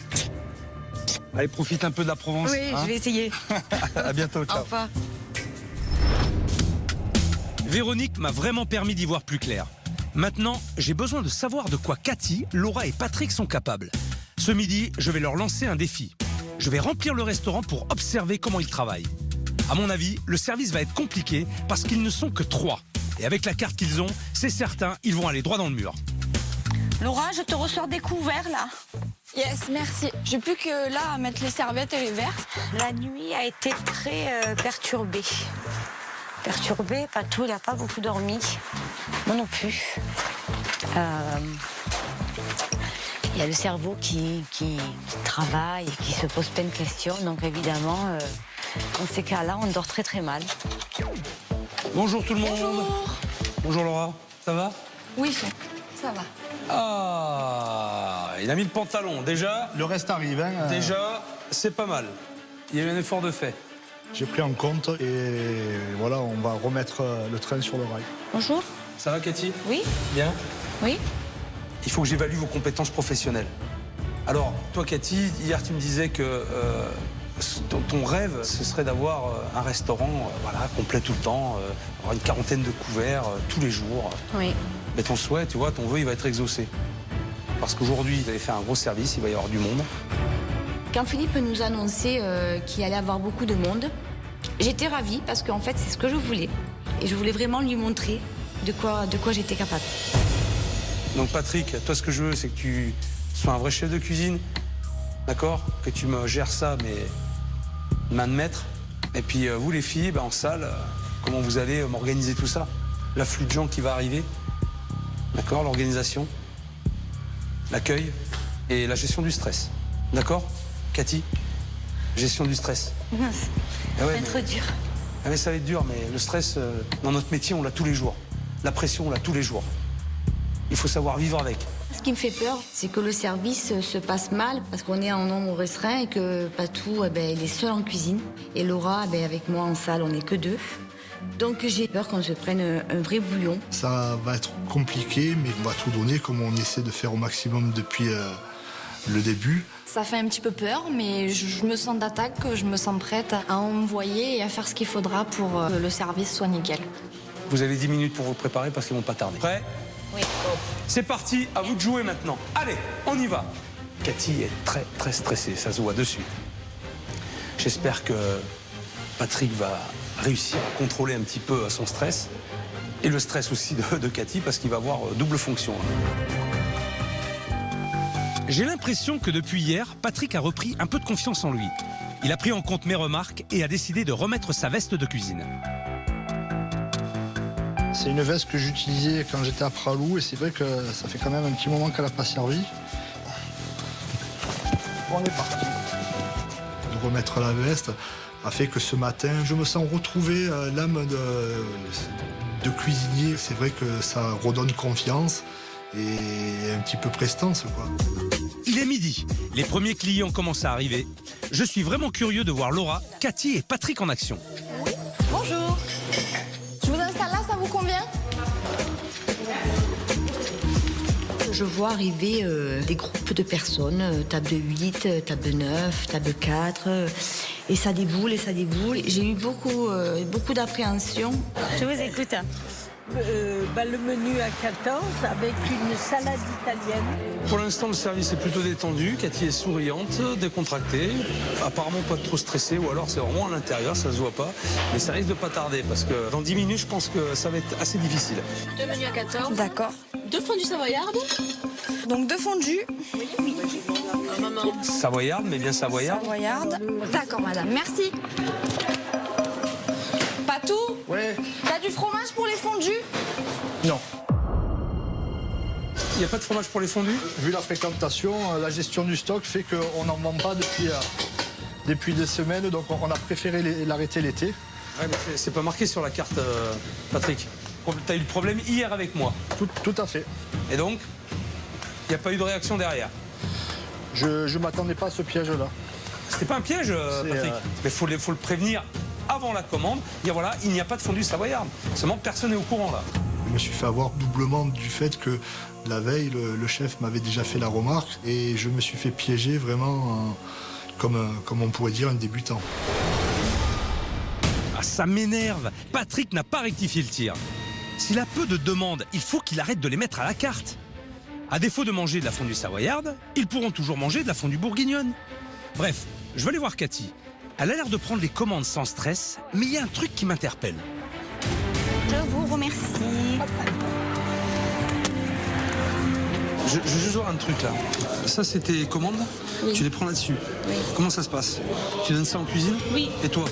Allez, profite un peu de la Provence. Oui, je vais essayer. À bientôt, ciao. Au revoir. Véronique m'a vraiment permis d'y voir plus clair. Maintenant, j'ai besoin de savoir de quoi Cathy, Laura et Patrick sont capables. Ce midi, je vais leur lancer un défi. Je vais remplir le restaurant pour observer comment ils travaillent. À mon avis, le service va être compliqué parce qu'ils ne sont que 3. Et avec la carte qu'ils ont, c'est certain, ils vont aller droit dans le mur. Laura, je te ressors des couverts là. Yes, merci. J'ai plus que là à mettre les serviettes et les verres. La nuit a été très perturbée. Perturbée, Patou, il n'a pas beaucoup dormi. Moi non plus. Il y a le cerveau qui travaille et qui se pose plein de questions. Donc évidemment, dans ces cas-là, on dort très très mal. Bonjour tout le monde. Bonjour. Bonjour Laura, ça va? Oui, ça va. Ah, il a mis le pantalon. Déjà, Le reste arrive. Hein, déjà, c'est pas mal. Il y a eu un effort de fait. J'ai pris en compte et voilà, on va remettre le train sur le rail. Bonjour. Ça va Cathy? Oui. Bien. Oui. Il faut que j'évalue vos compétences professionnelles. Alors, toi Cathy, hier tu me disais que ton rêve, ce serait d'avoir un restaurant complet tout le temps, avoir une quarantaine de couverts tous les jours. Oui. Mais ton souhait, tu vois, ton vœu, il va être exaucé. Parce qu'aujourd'hui, vous avez fait un gros service, il va y avoir du monde. Quand Philippe nous annonçait qu'il allait avoir beaucoup de monde, j'étais ravie parce qu'en fait, c'est ce que je voulais. Et je voulais vraiment lui montrer de quoi j'étais capable. Donc Patrick, toi, ce que je veux, c'est que tu sois un vrai chef de cuisine, d'accord? Que tu me gères ça, mais main de maître. Et puis vous, les filles, en salle, comment vous allez m'organiser tout ça? L'afflux de gens qui va arriver, d'accord? L'organisation, l'accueil et la gestion du stress, d'accord? Cathy, gestion du stress. Mince, Ah ouais, c'est trop dur. Ah mais ça va être dur, mais le stress, dans notre métier, on l'a tous les jours. La pression, on l'a tous les jours. Il faut savoir vivre avec. Ce qui me fait peur, c'est que le service se passe mal parce qu'on est en nombre restreint et que Patou, il est seul en cuisine. Et Laura, avec moi en salle, on n'est que 2. Donc j'ai peur qu'on se prenne un vrai bouillon. Ça va être compliqué, mais on va tout donner comme on essaie de faire au maximum depuis le début. Ça fait un petit peu peur, mais je me sens d'attaque, je me sens prête à envoyer et à faire ce qu'il faudra pour que le service soit nickel. Vous avez 10 minutes pour vous préparer parce qu'ils vont pas tarder. Prêt? Oui. C'est parti, à vous de jouer maintenant. Allez, on y va. Cathy est très très stressée, ça se voit dessus. J'espère que Patrick va réussir à contrôler un petit peu son stress et le stress aussi de Cathy parce qu'il va avoir double fonction. J'ai l'impression que depuis hier, Patrick a repris un peu de confiance en lui. Il a pris en compte mes remarques et a décidé de remettre sa veste de cuisine. C'est une veste que j'utilisais quand j'étais à Pralou et c'est vrai que ça fait quand même un petit moment qu'elle n'a pas servi. Bon, on est parti. De remettre la veste a fait que ce matin, je me sens retrouver l'âme de cuisinier. C'est vrai que ça redonne confiance et un petit peu prestance, quoi. Il est midi. Les premiers clients commencent à arriver. Je suis vraiment curieux de voir Laura, Cathy et Patrick en action. Bonjour. Je vous installe là, ça vous convient? Je vois arriver des groupes de personnes, table de 8, table de 9, table de 4, et ça déboule, et ça déboule. J'ai eu beaucoup d'appréhension. Je vous écoute. Le menu à 14 avec une salade italienne. Pour l'instant, le service est plutôt détendu. Cathy est souriante, décontractée. Apparemment pas trop stressée, ou alors c'est vraiment à l'intérieur, ça se voit pas. Mais ça risque de pas tarder, parce que dans 10 minutes, je pense que ça va être assez difficile. 2 menus à 14. D'accord. 2 fondus savoyardes. Donc 2 fondus. Savoyarde, mais bien savoyarde. Savoyarde. D'accord, madame. Merci. Patou? Ouais. T'as du fromage pour les fondus? Non. Il n'y a pas de fromage pour les fondus? Vu la fréquentation, la gestion du stock fait qu'on n'en vend pas depuis depuis 2 semaines, donc on a préféré l'arrêter l'été. Ouais, mais c'est pas marqué sur la carte, Patrick. T'as eu le problème hier avec moi. Tout à fait. Et donc, il n'y a pas eu de réaction derrière. Je m'attendais pas à ce piège-là. C'était pas un piège, Patrick. Mais faut le prévenir avant la commande. Dire voilà, il n'y a pas de fondue savoyarde. Seulement, personne n'est au courant là. Je me suis fait avoir doublement du fait que la veille, le chef m'avait déjà fait la remarque et je me suis fait piéger vraiment comme on pourrait dire un débutant. Ah, ça m'énerve. Patrick n'a pas rectifié le tir. S'il a peu de demandes, il faut qu'il arrête de les mettre à la carte. À défaut de manger de la fondue savoyarde, ils pourront toujours manger de la fondue bourguignonne. Bref, je vais aller voir Cathy. Elle a l'air de prendre les commandes sans stress, mais il y a un truc qui m'interpelle. Je vous remercie. Je vais juste voir un truc là. Ça, c'est tes commandes. Oui. Tu les prends là-dessus. Oui. Comment ça se passe? Tu donnes ça en cuisine? Oui. Et toi?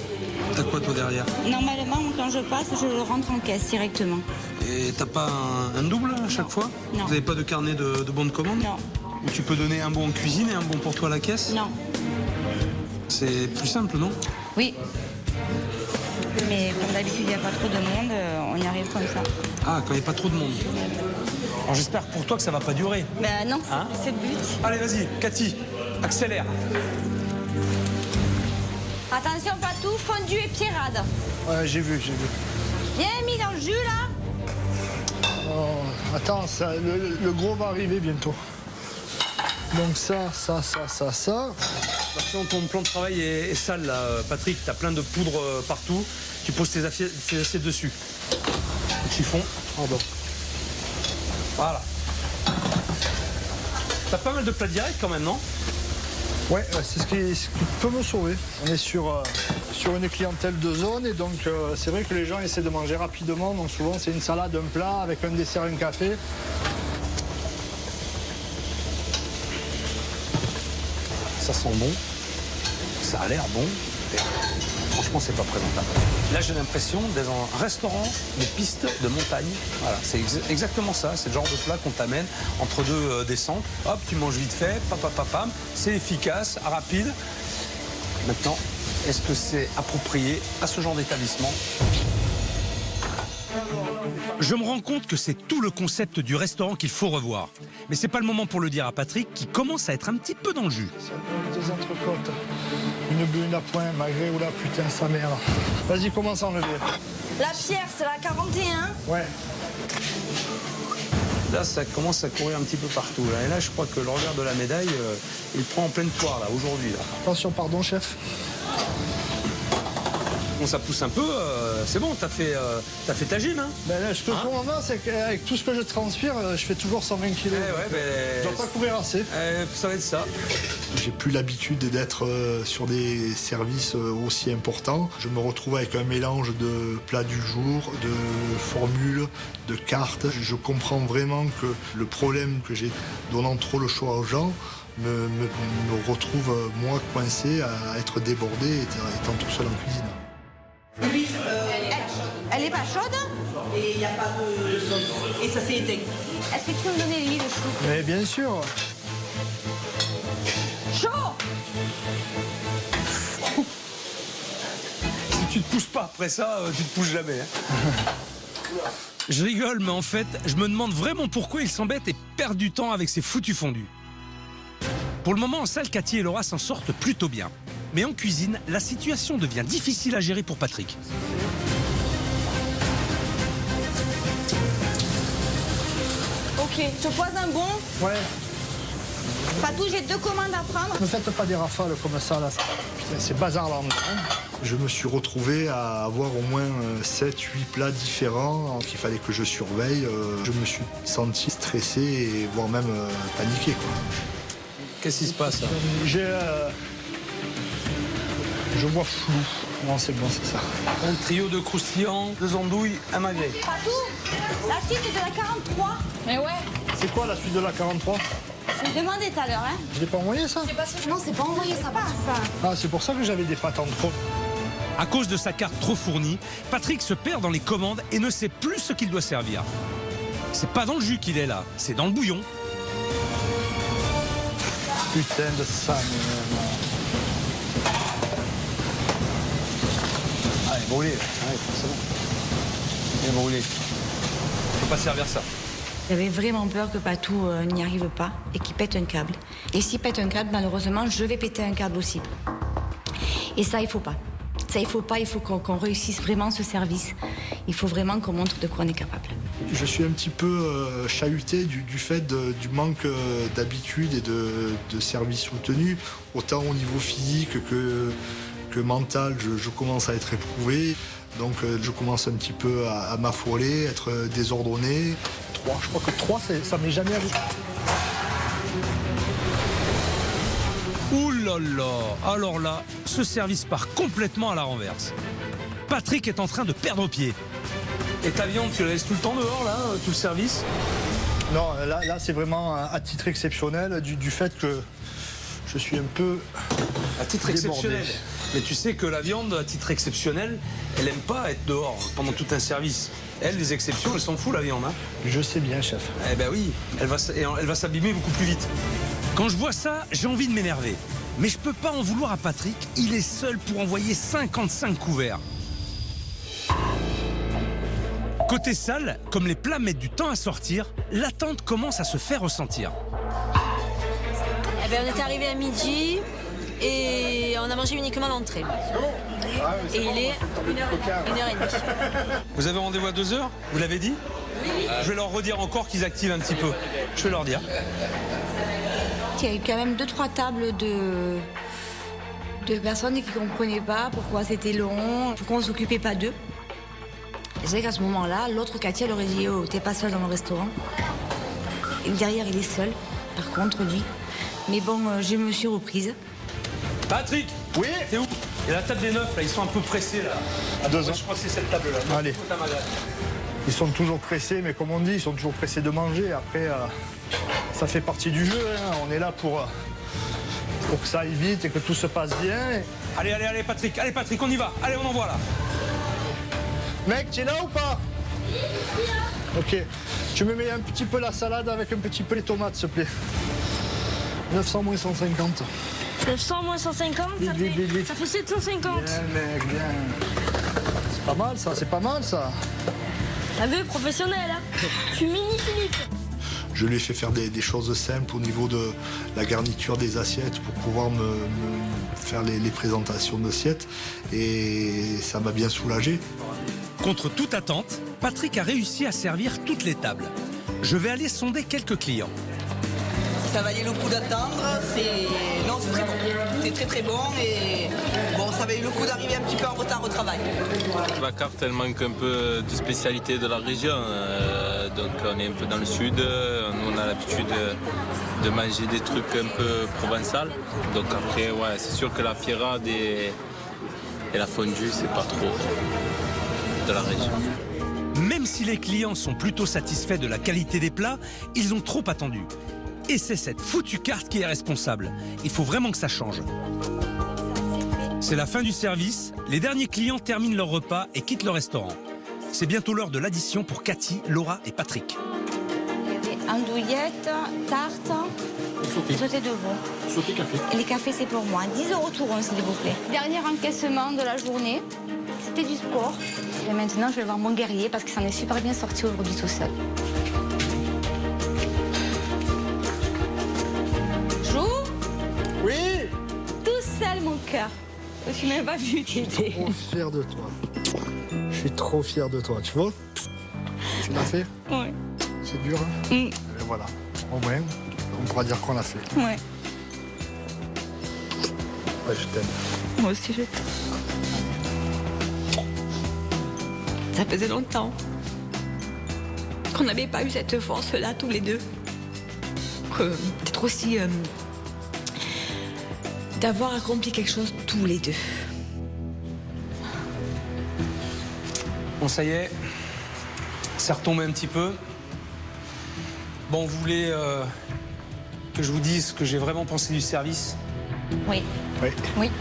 T'as quoi toi derrière? Normalement, quand je passe, je le rentre en caisse directement. Et t'as pas un double à chaque fois? Non. Vous n'avez pas de carnet de bons de commande? Non. Ou tu peux donner un bon en cuisine et un bon pour toi à la caisse? Non. C'est plus simple, non? Oui. Mais comme d'habitude, il n'y a pas trop de monde, on y arrive comme ça. Ah, quand il n'y a pas trop de monde. Alors j'espère pour toi que ça va pas durer. Ben non, Hein? c'est le but. Allez, vas-y, Cathy, accélère. Attention, Patou, fondu et pierrade. Ouais, j'ai vu. Bien mis dans le jus, là. Oh, attends, le gros va arriver bientôt. Donc ça. Ton plan de travail est sale là, Patrick. T'as plein de poudre partout. Tu poses tes assiettes dessus. Le chiffon. Pardon. Voilà. T'as pas mal de plats directs quand même, non? Ouais, c'est ce qui peut me sauver. On est sur une clientèle de zone et donc c'est vrai que les gens essaient de manger rapidement. Donc souvent c'est une salade, un plat avec un dessert, un café. Ça sent bon. Ça a l'air bon. Franchement, c'est pas présentable. Là, j'ai l'impression d'être dans un restaurant de piste de montagne. Voilà, c'est exactement ça. C'est le genre de plat qu'on t'amène entre deux descentes. Hop, tu manges vite fait, pam. C'est efficace, rapide. Maintenant, est-ce que c'est approprié à ce genre d'établissement? Je me rends compte que c'est tout le concept du restaurant qu'il faut revoir. Mais c'est pas le moment pour le dire à Patrick qui commence à être un petit peu dans le jus. Deux entrecôtes, une bune à point, magret ou la putain sa mère. Vas-y, commence à enlever. La pierre, c'est la 41. Ouais. Là, ça commence à courir un petit peu partout. Là. Et là, je crois que le revers de la médaille, il prend en pleine poire, là, aujourd'hui. Là. Attention, pardon, chef. Bon, ça pousse un peu, c'est bon, t'as fait ta gym, hein? Ben là, ce que je comprends, c'est qu'avec tout ce que je transpire, je fais toujours 120 kilos. Je dois pas courir assez. Ça va être ça. J'ai plus l'habitude d'être sur des services aussi importants. Je me retrouve avec un mélange de plats du jour, de formules, de cartes. Je comprends vraiment que le problème que j'ai donnant trop le choix aux gens me retrouve, moi, coincé à être débordé étant tout seul en cuisine. Oui, elle est pas chaude et il n'y a pas de sauce. Et ça s'est éteint. Est-ce que tu peux me donner l'huile chou? Mais bien sûr. Chaud! Si tu te pousses pas après ça, tu te pousses jamais. Hein. Je rigole, mais en fait, je me demande vraiment pourquoi il s'embête et perd du temps avec ses foutus fondus. Pour le moment, en salle, Cathy et Laura s'en sortent plutôt bien. Mais en cuisine, la situation devient difficile à gérer pour Patrick. Ok, je pose un bon. Ouais. Patou, j'ai 2 commandes à prendre. Ne faites pas des rafales comme ça, là. Putain, c'est bazarland. Je me suis retrouvé à avoir au moins 7-8 plats différents qu'il fallait que je surveille. Je me suis senti stressé et voire même paniqué, quoi. Qu'est-ce qui se passe là? Je vois flou. Non, c'est bon, c'est ça. Un trio de croustillants, 2 andouilles, un magret. Patou, la suite est de la 43. Mais ouais. C'est quoi la suite de la 43? Je l'ai demandé tout à l'heure, hein. Je l'ai pas envoyé, ça? Non, c'est pas envoyé, ça passe. Ah, c'est pour ça que j'avais des pâtes en trop. À cause de sa carte trop fournie, Patrick se perd dans les commandes et ne sait plus ce qu'il doit servir. C'est pas dans le jus qu'il est là, c'est dans le bouillon. Putain de ça, brûlé. Ouais, forcément. Il est brûlé. Faut pas servir ça. J'avais vraiment peur que Patou n'y arrive pas et qu'il pète un câble. Et s'il pète un câble, malheureusement, je vais péter un câble aussi. Et ça, il faut pas. Ça, il faut pas. Il faut qu'on réussisse vraiment ce service. Il faut vraiment qu'on montre de quoi on est capable. Je suis un petit peu chahuté du fait du manque d'habitude et de service soutenu, autant au niveau physique que mental. Je commence à être éprouvé, donc je commence un petit peu à m'affoler, être désordonné. Je crois que 3, ça m'est jamais arrivé. Ouh là là. Alors là, ce service part complètement à la renverse. Patrick est en train de perdre pied. Et ta viande, tu la laisses tout le temps dehors, là, tout le service? Non, là c'est vraiment à titre exceptionnel du fait que je suis un peu à titre exceptionnel. Mais tu sais que la viande, à titre exceptionnel, elle aime pas être dehors pendant tout un service. Elle, les exceptions, elle s'en fout, la viande. Hein. Je sais bien, chef. Eh ben oui, elle va s'abîmer beaucoup plus vite. Quand je vois ça, j'ai envie de m'énerver. Mais je peux pas en vouloir à Patrick, il est seul pour envoyer 55 couverts. Côté salle, comme les plats mettent du temps à sortir, l'attente commence à se faire ressentir. Eh ben, on était arrivé à midi et on a mangé uniquement l'entrée. Et il est 1h30. Vous avez rendez-vous à 2h? Vous l'avez dit? Je vais leur redire encore qu'ils activent un petit peu. Je vais leur dire. Il y a eu quand même 2-3 tables de personnes qui ne comprenaient pas pourquoi c'était long, pourquoi on ne s'occupait pas d'eux. Et c'est vrai qu'à ce moment-là, l'autre Katia leur aurait dit « Oh, t'es pas seul dans le restaurant ». Et derrière, il est seul, par contre, lui. Mais bon, je me suis reprise. Patrick! Oui? T'es où? Il y a la table des 9, là, ils sont un peu pressés, là. À 2 ans. Je crois que c'est cette table-là. Allez. Ils sont toujours pressés, mais comme on dit, ils sont toujours pressés de manger. Après, ça fait partie du jeu. Hein. On est là pour que ça aille vite et que tout se passe bien. Allez, Patrick. Allez, Patrick, on y va. Allez, on envoie, là. Mec, tu es là ou pas? Ok. Tu me mets un petit peu la salade avec un petit peu les tomates, s'il te plaît. 900 moins 150. 900 moins 150, ça fait 750. Bien, mec, bien. C'est pas mal, ça. C'est pas mal, ça. T'as vu, professionnel, hein? Je suis mini-Philippe. Je lui ai fait faire des choses simples au niveau de la garniture des assiettes pour pouvoir me faire les présentations d'assiettes. Et ça m'a bien soulagé. Contre toute attente, Patrick a réussi à servir toutes les tables. Je vais aller sonder quelques clients. Ça valait le coup d'attendre, non, c'est très bon. C'est très très bon et bon, ça valait le coup d'arriver un petit peu en retard au travail. La carte, elle manque un peu de spécialité de la région. Donc on est un peu dans le sud, nous on a l'habitude de manger des trucs un peu provençal. Donc après, ouais, c'est sûr que la pierrade et la fondue, c'est pas trop de la région. Même si les clients sont plutôt satisfaits de la qualité des plats, ils ont trop attendu. Et c'est cette foutue carte qui est responsable. Il faut vraiment que ça change. C'est la fin du service. Les derniers clients terminent leur repas et quittent le restaurant. C'est bientôt l'heure de l'addition pour Cathy, Laura et Patrick. Il y avait andouillette, tarte, sauté de veau. Sauté café. Et les cafés, c'est pour moi. 10 € tout rond, s'il vous plaît. Dernier encaissement de la journée. C'était du sport. Et maintenant, je vais voir mon guerrier parce qu'il s'en est super bien sorti aujourd'hui tout seul. Oui? Tout seul, mon cœur. Je suis même pas vue t'aider. Je suis trop fier de toi. Je suis trop fier de toi, tu vois? Tu l'as fait? Oui. C'est dur, hein? Et voilà. Au moins, on pourra dire qu'on l'a fait. Ouais. Ouais, je t'aime. Moi aussi, je t'aime. Ça faisait longtemps qu'on n'avait pas eu cette force-là, tous les deux. Peut-être aussi d'avoir accompli quelque chose tous les deux. Bon, ça y est. C'est retombé un petit peu. Bon, vous voulez que je vous dise ce que j'ai vraiment pensé du service? Oui. Oui. Oui.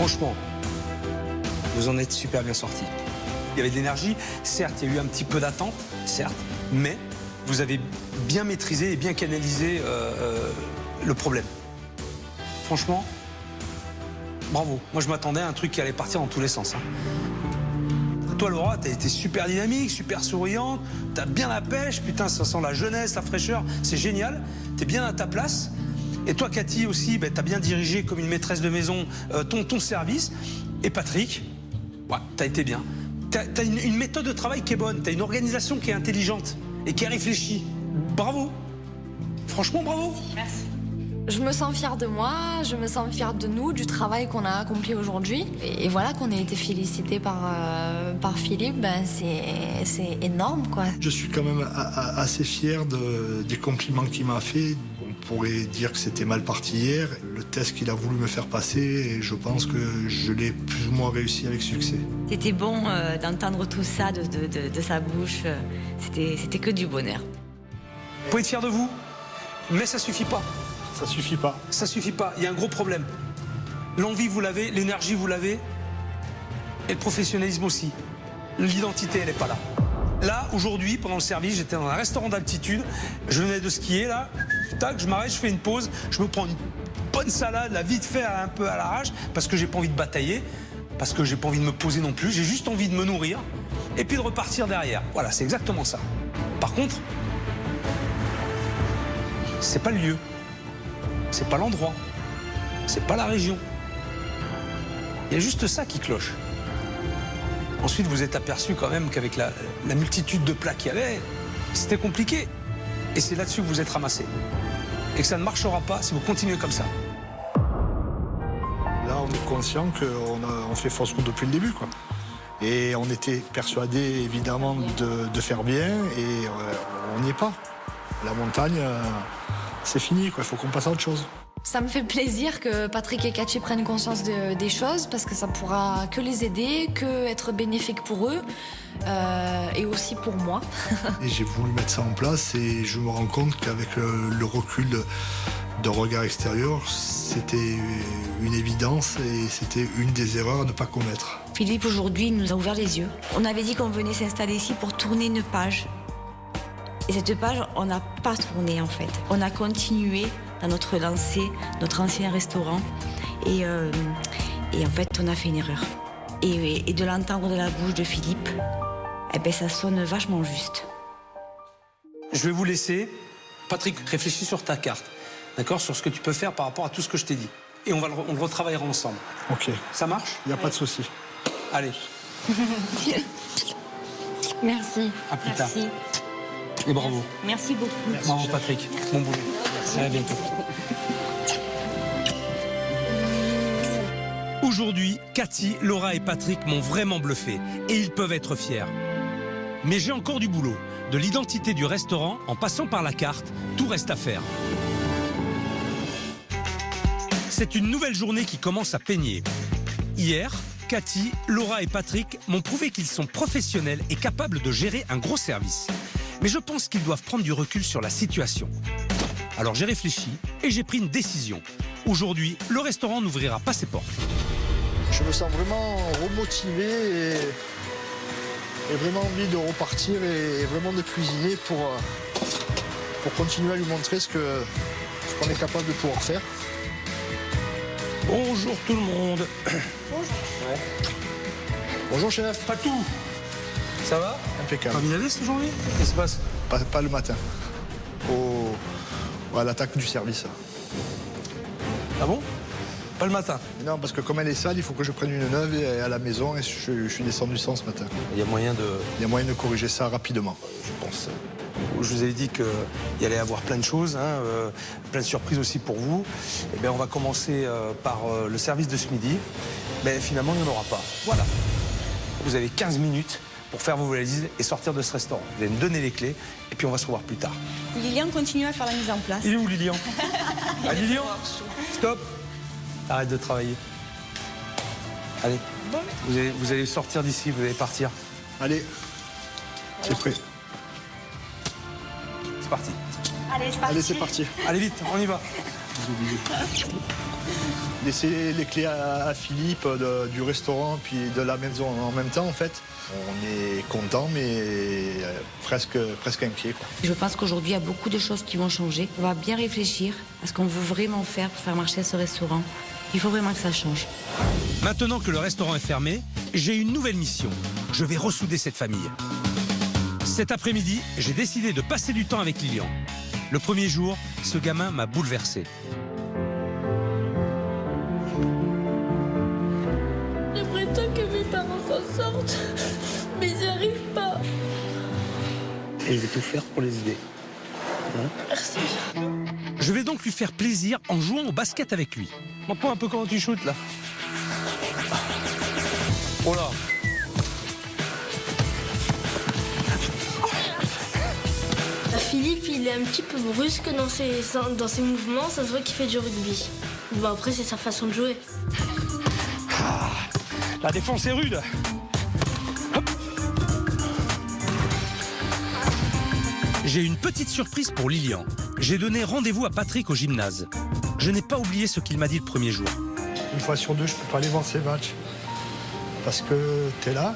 Franchement, vous en êtes super bien sortis. Il y avait de l'énergie, certes, il y a eu un petit peu d'attente, certes, mais vous avez bien maîtrisé et bien canalisé le problème. Franchement, bravo. Moi, je m'attendais à un truc qui allait partir dans tous les sens. Toi, Laura, t'as été super dynamique, super souriante, t'as bien la pêche, putain, ça sent la jeunesse, la fraîcheur, c'est génial, t'es bien à ta place. Et toi, Cathy, aussi, t'as bien dirigé comme une maîtresse de maison ton service. Et Patrick, ouais, t'as été bien. T'as une méthode de travail qui est bonne, t'as une organisation qui est intelligente et qui est réfléchie. Bravo. Franchement, bravo. Merci. Je me sens fière de moi, je me sens fière de nous, du travail qu'on a accompli aujourd'hui. Et voilà, qu'on ait été félicité par Philippe, c'est énorme, quoi. Je suis quand même assez fier des compliments qu'il m'a fait. On pourrait dire que c'était mal parti hier. Le test qu'il a voulu me faire passer, et je pense que je l'ai plus ou moins réussi avec succès. C'était bon d'entendre tout ça de sa bouche. C'était que du bonheur. Vous pouvez être fier de vous, mais ça suffit pas. Ça suffit pas. Ça suffit pas, il y a un gros problème. L'envie, vous l'avez, l'énergie, vous l'avez, et le professionnalisme aussi. L'identité, elle n'est pas là. Là, aujourd'hui, pendant le service, j'étais dans un restaurant d'altitude, je venais de skier, là, tac, je m'arrête, je fais une pause, je me prends une bonne salade, là, vite fait, un peu à l'arrache, parce que j'ai pas envie de batailler, parce que j'ai pas envie de me poser non plus, j'ai juste envie de me nourrir, et puis de repartir derrière. Voilà, c'est exactement ça. Par contre, c'est pas le lieu. C'est pas l'endroit, c'est pas la région. Il y a juste ça qui cloche. Ensuite, vous êtes aperçu quand même qu'avec la multitude de plats qu'il y avait, c'était compliqué. Et c'est là-dessus que vous êtes ramassé. Et que ça ne marchera pas si vous continuez comme ça. Là, on est conscient qu'on fait fausse route depuis le début, quoi. Et on était persuadé, évidemment, de faire bien, et on n'y est pas. La montagne... c'est fini, quoi. Il faut qu'on passe à autre chose. Ça me fait plaisir que Patrick et Cathy prennent conscience des choses parce que ça pourra que les aider, que être bénéfique pour eux et aussi pour moi. Et j'ai voulu mettre ça en place et je me rends compte qu'avec le recul de regard extérieur, c'était une évidence et c'était une des erreurs à ne pas commettre. Philippe, aujourd'hui, nous a ouvert les yeux. On avait dit qu'on venait s'installer ici pour tourner une page. Et cette page, on n'a pas tourné en fait. On a continué dans notre lancée, notre ancien restaurant. Et en fait, on a fait une erreur. Et de l'entendre de la bouche de Philippe, ça sonne vachement juste. Je vais vous laisser. Patrick, réfléchis sur ta carte. D'accord ? Sur ce que tu peux faire par rapport à tout ce que je t'ai dit. Et on le retravaillera ensemble. Ok. Ça marche ? Il n'y a pas de souci. Allez. Merci. À plus tard. Et bravo. Merci beaucoup. Bravo Patrick. Bon boulot. À bientôt. Aujourd'hui, Cathy, Laura et Patrick m'ont vraiment bluffé. Et ils peuvent être fiers. Mais j'ai encore du boulot. De l'identité du restaurant, en passant par la carte, tout reste à faire. C'est une nouvelle journée qui commence à peigner. Hier, Cathy, Laura et Patrick m'ont prouvé qu'ils sont professionnels et capables de gérer un gros service. Mais je pense qu'ils doivent prendre du recul sur la situation. Alors j'ai réfléchi et j'ai pris une décision. Aujourd'hui, le restaurant n'ouvrira pas ses portes. Je me sens vraiment remotivé et vraiment envie de repartir et vraiment de cuisiner pour continuer à lui montrer ce qu'on est capable de pouvoir faire. Bonjour tout le monde. Bonjour. Ouais. Bonjour chef. Patou. Ça va ? Impeccable. Pas mis la veste aujourd'hui ? Qu'est-ce qui se passe ? Pas le matin. À l'attaque du service. Ah bon ? Pas le matin ? Non, parce que comme elle est sale, il faut que je prenne une neuve à la maison et je suis descendu sans ce matin. Il y a moyen de corriger ça rapidement, je pense. Je vous avais dit qu'il y allait y avoir plein de choses, plein de surprises aussi pour vous. Eh bien, on va commencer par le service de ce midi. Mais finalement, il n'y en aura pas. Voilà. Vous avez 15 minutes pour faire vos valises et sortir de ce restaurant. Vous allez me donner les clés et puis on va se revoir plus tard. Lilian continue à faire la mise en place. Il est où Lilian ? Ah, Lilian ? Stop ! Arrête de travailler. Allez, vous allez sortir d'ici, vous allez partir. Allez, c'est prêt. C'est parti. Allez, c'est parti. Allez, c'est parti. Allez vite, on y va. Laisser les clés à Philippe du restaurant puis de la maison en même temps, en fait. On est content, mais presque inquiet, quoi. Je pense qu'aujourd'hui, il y a beaucoup de choses qui vont changer. On va bien réfléchir à ce qu'on veut vraiment faire pour faire marcher ce restaurant. Il faut vraiment que ça change. Maintenant que le restaurant est fermé, j'ai une nouvelle mission. Je vais ressouder cette famille. Cet après-midi, j'ai décidé de passer du temps avec Lilian. Le premier jour, ce gamin m'a bouleversé. J'aimerais tant que mes parents s'en sortent, mais ils n'y arrivent pas. Et je vais tout faire pour les aider. Merci. Je vais donc lui faire plaisir en jouant au basket avec lui. Montre-moi un peu comment tu shootes là. Oh là. Philippe, il est un petit peu brusque dans ses mouvements, ça se voit qu'il fait du rugby. Bon, après, c'est sa façon de jouer. La défense est rude. Hop. J'ai une petite surprise pour Lilian. J'ai donné rendez-vous à Patrick au gymnase. Je n'ai pas oublié ce qu'il m'a dit le premier jour. Une fois sur deux, je peux pas aller voir ces matchs. Parce que t'es là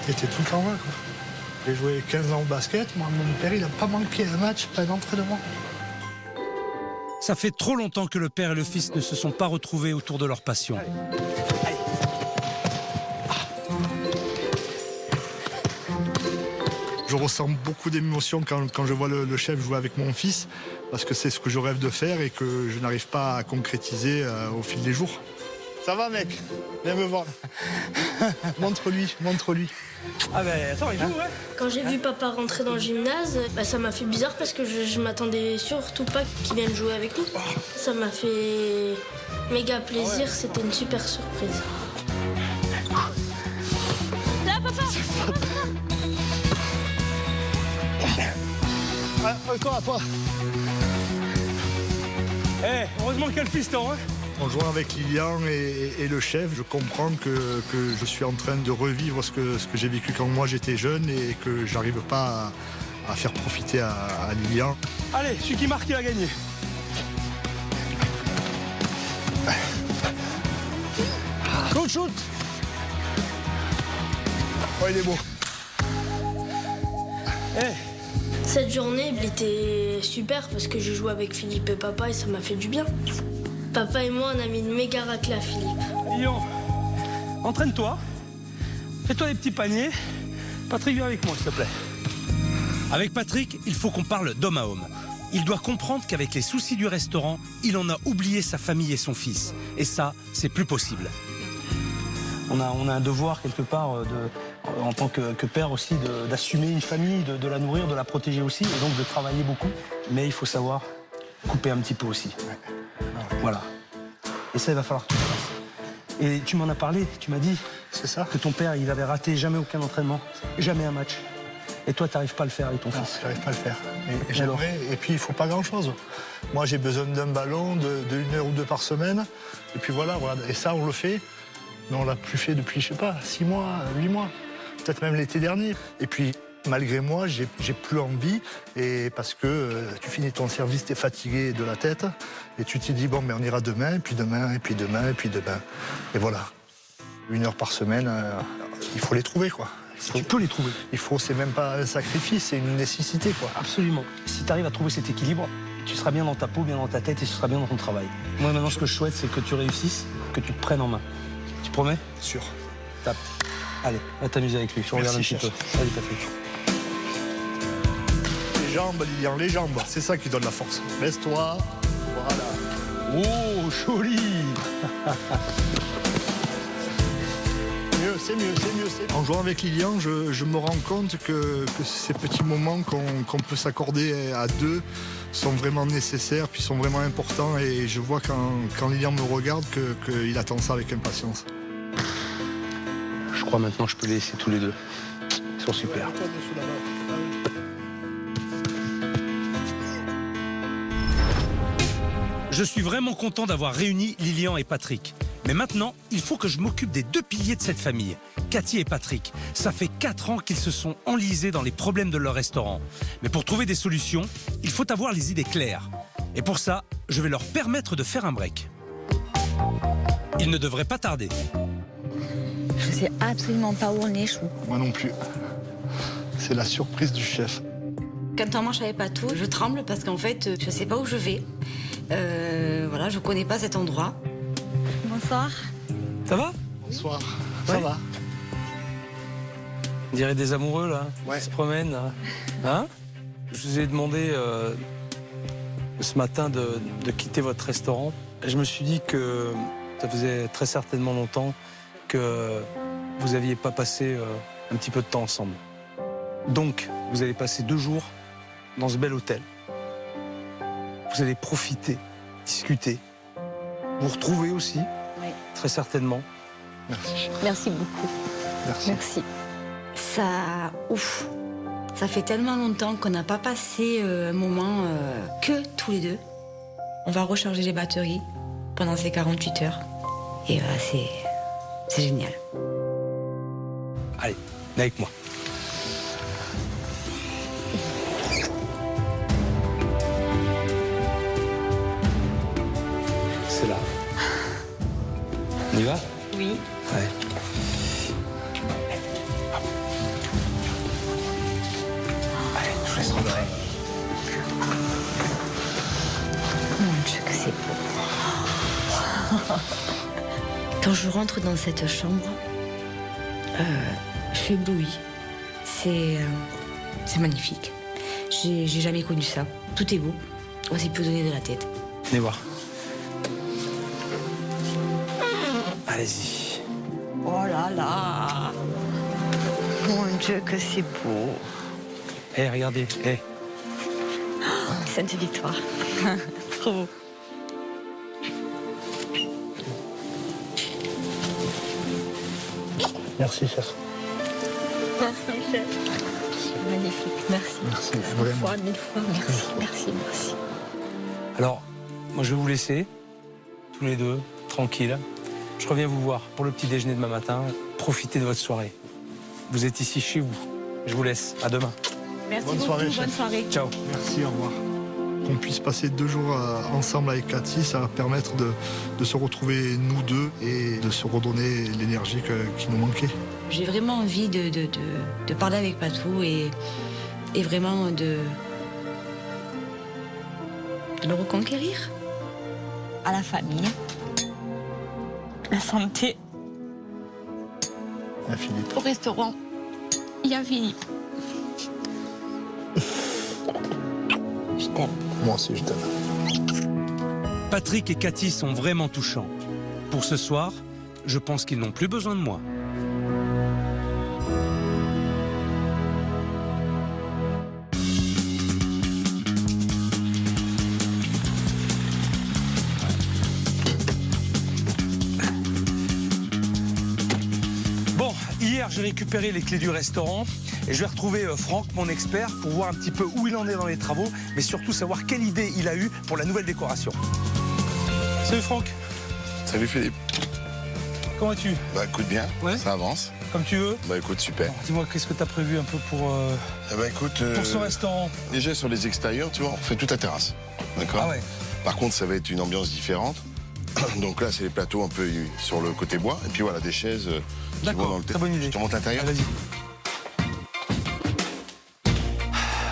et t'es tout le temps là, quoi. J'ai joué 15 ans au basket, moi, mon père, il n'a pas manqué un match, pas d'entraînement. Ça fait trop longtemps que le père et le fils ne se sont pas retrouvés autour de leur passion. Allez. Je ressens beaucoup d'émotions quand je vois le chef jouer avec mon fils, parce que c'est ce que je rêve de faire et que je n'arrive pas à concrétiser au fil des jours. Ça va, mec? Viens me voir. Montre-lui. Ah ben attends, il joue, ouais. Quand j'ai vu papa rentrer dans le gymnase, ça m'a fait bizarre parce que je m'attendais surtout pas qu'il vienne jouer avec nous. Ça m'a fait méga plaisir, c'était une super surprise. Là, papa. Toi. Eh, heureusement qu'il y a le piston, hein. En jouant avec Lilian et le chef, je comprends que je suis en train de revivre ce que j'ai vécu quand moi j'étais jeune et que j'arrive pas à faire profiter à Lilian. Allez, celui qui marque, il a gagné. Shoot. Oh, il est beau. Cette journée, elle était super parce que j'ai joué avec Philippe et papa et ça m'a fait du bien. Papa et moi, on a mis une méga raclée à Philippe. Lilian, entraîne-toi. Fais-toi des petits paniers. Patrick, viens avec moi, s'il te plaît. Avec Patrick, il faut qu'on parle d'homme à homme. Il doit comprendre qu'avec les soucis du restaurant, il en a oublié sa famille et son fils. Et ça, c'est plus possible. On a un devoir, quelque part, en tant que père aussi, d'assumer une famille, de la nourrir, de la protéger aussi, et donc de travailler beaucoup. Mais il faut savoir couper un petit peu aussi. Voilà. Et ça, il va falloir que tu le fasses. Et tu m'en as parlé, tu m'as dit que ton père, il avait raté jamais aucun entraînement, jamais un match. Et toi, tu n'arrives pas à le faire avec ton fils. J'arrive pas à le faire. Et j'aimerais. Et puis, il faut pas grand-chose. Moi, j'ai besoin d'un ballon de 1 heure ou 2 par semaine. Et puis voilà. Et ça, on le fait. Mais on l'a plus fait depuis, je sais pas, 6 mois, 8 mois. Peut-être même l'été dernier. Et puis, malgré moi, j'ai plus envie. Et parce que tu finis ton service, tu es fatigué de la tête. Et tu te dis, bon, mais on ira demain, et puis demain, et puis demain, et puis demain. Et voilà. 1 heure par semaine, il faut les trouver, quoi. Tu peux les trouver. C'est même pas un sacrifice, c'est une nécessité, quoi. Absolument. Si tu arrives à trouver cet équilibre, tu seras bien dans ta peau, bien dans ta tête et tu seras bien dans ton travail. Moi, maintenant, ce que je souhaite, c'est que tu réussisses, que tu te prennes en main. Tu promets? Sûr. Tape. Allez, va t'amuser avec lui. Je regarde un petit peu. Salut, Patrick. Les jambes, Lilian, les jambes. C'est ça qui donne la force. Laisse-toi. Voilà. Oh, joli. C'est mieux. En jouant avec Lilian, je me rends compte que ces petits moments qu'on peut s'accorder à deux sont vraiment nécessaires, puis sont vraiment importants. Et je vois quand Lilian me regarde qu'il attend ça avec impatience. Je crois maintenant que je peux les laisser tous les deux. Ils sont super. Je suis vraiment content d'avoir réuni Lilian et Patrick. Mais maintenant, il faut que je m'occupe des 2 piliers de cette famille, Cathy et Patrick. Ça fait 4 ans qu'ils se sont enlisés dans les problèmes de leur restaurant. Mais pour trouver des solutions, il faut avoir les idées claires. Et pour ça, je vais leur permettre de faire un break. Ils ne devraient pas tarder. Je sais absolument pas où on est, Chou. Moi non plus. C'est la surprise du chef. Quand on marche avec Patou, je tremble parce qu'en fait, je sais pas où je vais. Voilà, je connais pas cet endroit. Bonsoir. Ça va? Bonsoir. Ouais. Ça va? On dirait des amoureux, là, qui se promènent. Là. Hein? Je vous ai demandé ce matin de quitter votre restaurant. Et je me suis dit que ça faisait très certainement longtemps que vous n'aviez pas passé un petit peu de temps ensemble. Donc, vous allez passer 2 jours dans ce bel hôtel. Vous allez profiter, discuter, vous retrouver aussi, très certainement. Merci, chef. Merci beaucoup. Merci. Ça, ouf, ça fait tellement longtemps qu'on n'a pas passé un moment que tous les deux. On va recharger les batteries pendant ces 48 heures. Et c'est génial. Allez, viens avec moi. C'est là. On y va? Oui. Ouais. Allez, je vous laisse rentrer. Mon Dieu, que c'est beau. Quand je rentre dans cette chambre, je suis éblouie. C'est magnifique. J'ai jamais connu ça. Tout est beau. On s'y peut donner de la tête. Venez voir. Allez-y. Oh là là. Mon Dieu, que c'est beau. Eh, regardez. Eh. Sainte Victoire. Trop beau. Merci, chef. Merci, chef. Magnifique. Merci. Merci, Une vraiment. fois, 1000 fois. Merci, merci, merci. Alors, moi, je vais vous laisser, tous les deux, tranquilles. Je reviens vous voir pour le petit déjeuner demain matin. Profitez de votre soirée. Vous êtes ici chez vous. Je vous laisse. À demain. Merci Bonne beaucoup. soirée, Bonne chef. soirée. Ciao. Merci, au revoir. Qu'on puisse passer 2 jours ensemble avec Cathy, ça va permettre de se retrouver nous deux et de se redonner l'énergie qui nous manquait. J'ai vraiment envie de parler avec Patou et vraiment de le reconquérir. À la famille. La santé. À Philippe. Au restaurant. Il y a Philippe. Je t'aime. Moi aussi, je t'aime. Patrick et Cathy sont vraiment touchants. Pour ce soir, je pense qu'ils n'ont plus besoin de moi. Bon, hier j'ai récupéré les clés du restaurant et je vais retrouver Franck, mon expert, pour voir un petit peu où il en est dans les travaux, mais surtout savoir quelle idée il a eue pour la nouvelle décoration. Salut Franck. Salut Philippe. Comment vas-tu? Bah écoute bien, Ouais. ça avance. Comme tu veux. Bah écoute, super. Bon, dis-moi, qu'est-ce que tu as prévu un peu pour ce restaurant? Déjà sur les extérieurs, tu vois, on fait toute la terrasse. D'accord. Ah ouais. Par contre, ça va être une ambiance différente. Donc là, c'est les plateaux un peu sur le côté bois. Et puis voilà, des chaises qui vont dans le très bonne idée. Je te montre l'intérieur. Vas-y.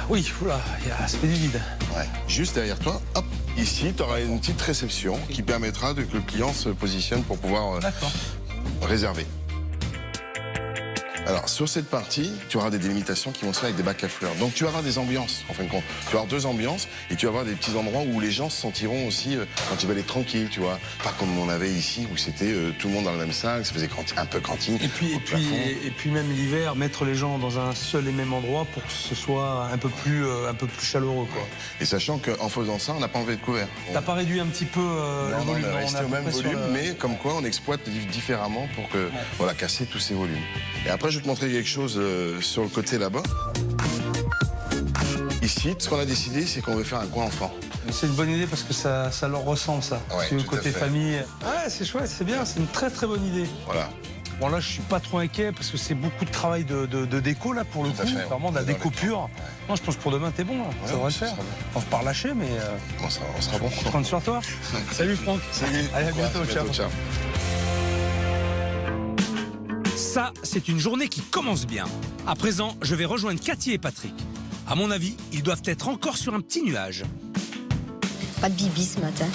Oui, oula, ça fait du vide. Ouais. Juste derrière toi, hop, ici, tu auras une petite réception qui permettra que le client se positionne pour pouvoir réserver. Alors, sur cette partie, tu auras des délimitations qui vont se faire avec des bacs à fleurs. Donc, tu auras des ambiances, en fin de compte. Tu vas avoir 2 ambiances et tu vas avoir des petits endroits où les gens se sentiront aussi, quand ils veulent être tranquilles, tu vois. Pas comme on avait ici, où c'était tout le monde dans le même sac, ça faisait un peu cantine. Et puis même l'hiver, mettre les gens dans un seul et même endroit pour que ce soit un peu plus chaleureux, quoi. Et sachant qu'en faisant ça, on n'a pas envie d'être couvert. T'as pas réduit un petit peu le volume? On est resté au même volume, mais comme quoi on exploite différemment pour que, voilà, casser tous ces volumes. Et après, je vais te montrer quelque chose sur le côté là-bas. Ici, ce qu'on a décidé, c'est qu'on veut faire un coin enfant. C'est une bonne idée parce que ça leur ressemble, ça. Ouais, Sur le tout à côté fait. famille. Ouais, c'est chouette, c'est bien, c'est une très très bonne idée. Voilà. Bon là, je suis pas trop inquiet parce que c'est beaucoup de travail de déco là pour le coup. Vraiment de la déco pure. Non, je pense que pour demain, t'es bon. Là. Ça devrait le faire. On va pas relâcher, mais on sera bon. Je compte sur toi. Salut Franck. Salut. Allez, à bientôt. Ciao. Ça, c'est une journée qui commence bien. À présent, je vais rejoindre Cathy et Patrick. À mon avis, ils doivent être encore sur un petit nuage. Pas de bibi ce matin.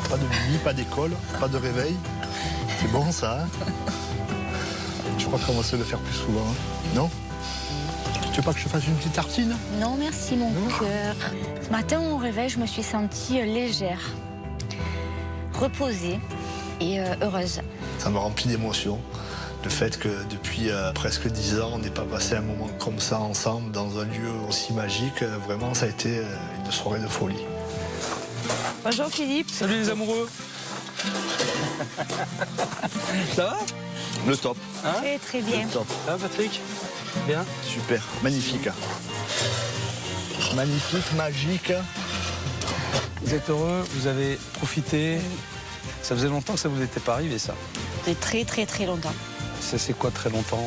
Pas de bibi, pas d'école, pas de réveil. C'est bon ça, hein? Je crois qu'on va se le faire plus souvent, hein? Non? Tu veux pas que je fasse une petite tartine? Non, merci mon cœur. Ce matin, au réveil, je me suis sentie légère, reposée et heureuse. Ça me remplit d'émotions. Le fait que depuis presque 10 ans, on n'ait pas passé un moment comme ça ensemble dans un lieu aussi magique, vraiment, ça a été une soirée de folie. Bonjour Philippe. Salut les amoureux. Ça va? Le top. Hein? Très bien. Le top. Ça va Patrick? Bien? Super, magnifique. Magnifique, magique. Vous êtes heureux? Vous avez profité? Ça faisait longtemps que ça vous était pas arrivé ça? C'est très longtemps. Ça c'est quoi très longtemps?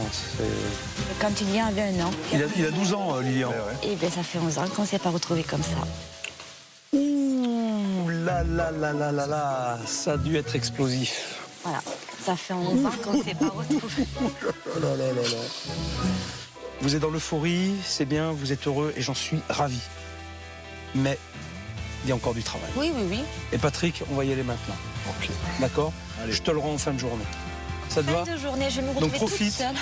Quand Lilian avait 1 an. Il a 12 ans, Lilian. Et bien ça fait 11 ans qu'on ne s'est pas retrouvés comme ça. Ouh là là là là là là, ça a dû être explosif. Voilà, ça fait 11 ans qu'on ne s'est pas retrouvés. Vous êtes dans l'euphorie, c'est bien, vous êtes heureux et j'en suis ravi. Mais il y a encore du travail. Oui. Et Patrick, on va y aller maintenant. Ok. D'accord? Je te le rends en fin de journée. Ça te va? Fin de journée, je vais me Donc retrouver toute profite. seule.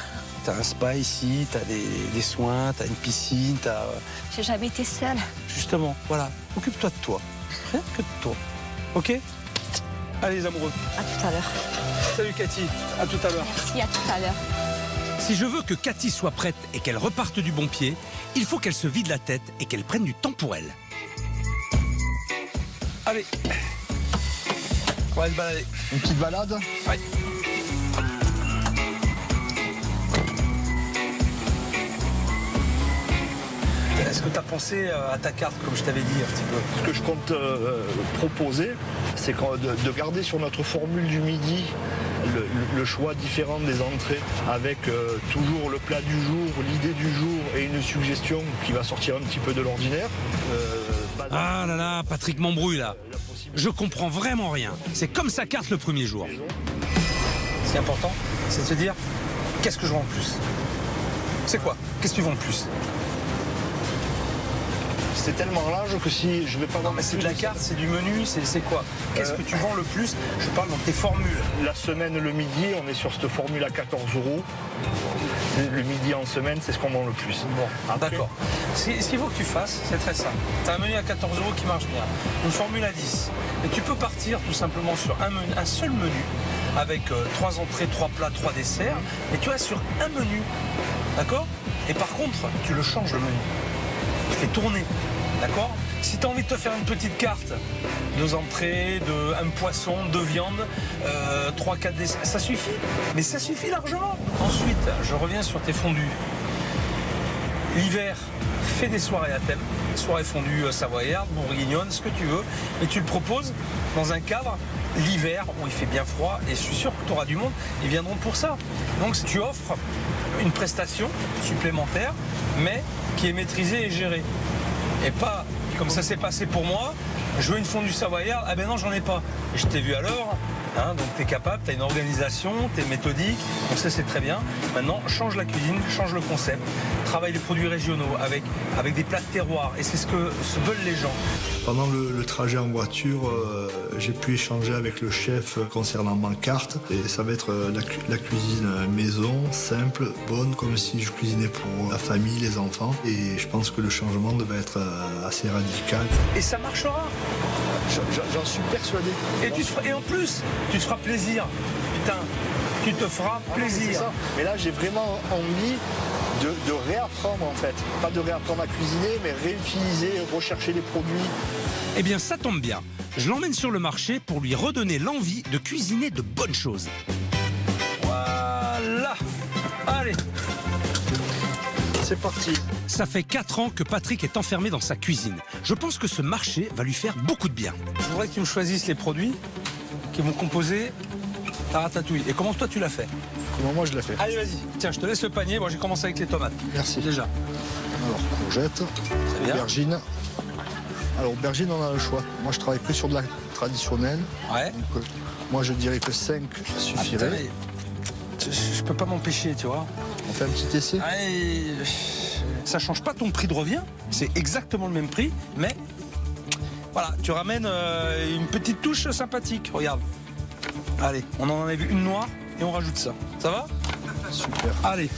T'as un spa ici, t'as des soins, t'as une piscine, t'as... J'ai jamais été seule. Justement, voilà, occupe-toi de toi. Rien que de toi. Ok? Allez les amoureux. À tout à l'heure. Salut Cathy, à tout à l'heure. Merci, à tout à l'heure. Si je veux que Cathy soit prête et qu'elle reparte du bon pied, il faut qu'elle se vide la tête et qu'elle prenne du temps pour elle. Allez, on va se balader. Une petite balade? Ouais. Est-ce que tu as pensé à ta carte, comme je t'avais dit un petit peu? Ce que je compte proposer, c'est de garder sur notre formule du midi le choix différent des entrées, avec toujours le plat du jour, l'idée du jour et une suggestion qui va sortir un petit peu de l'ordinaire. Ah là là, Patrick m'embrouille là. Je comprends vraiment rien. C'est comme sa carte le premier jour. Ce qui est important, c'est de se dire, qu'est-ce que je vends en plus? C'est quoi? Qu'est-ce que tu vends en plus? C'est tellement large que si je vais pas... Non mais c'est de la carte, c'est du menu, c'est quoi? Qu'est-ce que tu vends le plus? Je parle dans tes formules. La semaine, le midi, on est sur cette formule à 14 €. Le midi en semaine, c'est ce qu'on vend le plus. Bon, d'accord. Ce qu'il faut que tu fasses, c'est très simple. Tu as un menu à 14 € qui marche bien, une formule à 10. Et tu peux partir tout simplement sur un seul menu, avec 3 entrées, 3 plats, 3 desserts. Et tu vas sur un menu, d'accord? Et par contre, tu le changes le menu. Tu fais tourner. D'accord? Si tu as envie de te faire une petite carte, 2 entrées, un poisson, 2 viandes, 3-4 desserts, ça suffit. Mais ça suffit largement. Ensuite, je reviens sur tes fondus. L'hiver, fais des soirées à thème. Soirée fondue savoyarde, bourguignonne, ce que tu veux. Et tu le proposes dans un cadre, l'hiver, où il fait bien froid. Et je suis sûr que tu auras du monde. Ils viendront pour ça. Donc tu offres une prestation supplémentaire, mais qui est maîtrisée et gérée. Et pas, comme ça s'est passé pour moi, je veux une fondue savoyarde, ah ben non, j'en ai pas. Et je t'ai vu à l'heure, hein, donc tu es capable, tu as une organisation, tu es méthodique, donc ça c'est très bien. Maintenant, change la cuisine, change le concept, travaille les produits régionaux avec des plats de terroir, et c'est ce que veulent les gens. Pendant le trajet en voiture, j'ai pu échanger avec le chef concernant ma carte. Et ça va être la cuisine maison, simple, bonne, comme si je cuisinais pour la famille, les enfants. Et je pense que le changement devait être assez radical. Et ça marchera. J'en suis persuadé. Et en plus, tu te feras plaisir. Putain, tu te feras plaisir. C'est ça. Mais là, j'ai vraiment envie de réapprendre en fait. Pas de réapprendre à cuisiner, mais réutiliser, rechercher les produits. Eh bien, ça tombe bien. Je l'emmène sur le marché pour lui redonner l'envie de cuisiner de bonnes choses. Voilà. Allez. C'est parti. Ça fait 4 ans que Patrick est enfermé dans sa cuisine. Je pense que ce marché va lui faire beaucoup de bien. Je voudrais que tu me choisisses les produits qui vont composer ta ratatouille. Et comment toi tu l'as fait? Comment moi je l'ai fait. Allez, vas-y. Tiens, je te laisse le panier. Moi, j'ai commencé avec les tomates. Merci. Déjà. Alors, courgettes, bien. aubergines. Alors, aubergines, on a le choix. Moi, je travaille plus sur de la traditionnelle. Ouais. Donc, moi, je dirais que 5 suffirait. Ah, putain, je peux pas m'empêcher, tu vois. On fait un petit essai. Allez, ça change pas ton prix de revient. C'est exactement le même prix, mais voilà, tu ramènes une petite touche sympathique. Regarde. Allez, on en a vu une noire et on rajoute ça. Ça va? Super. Allez.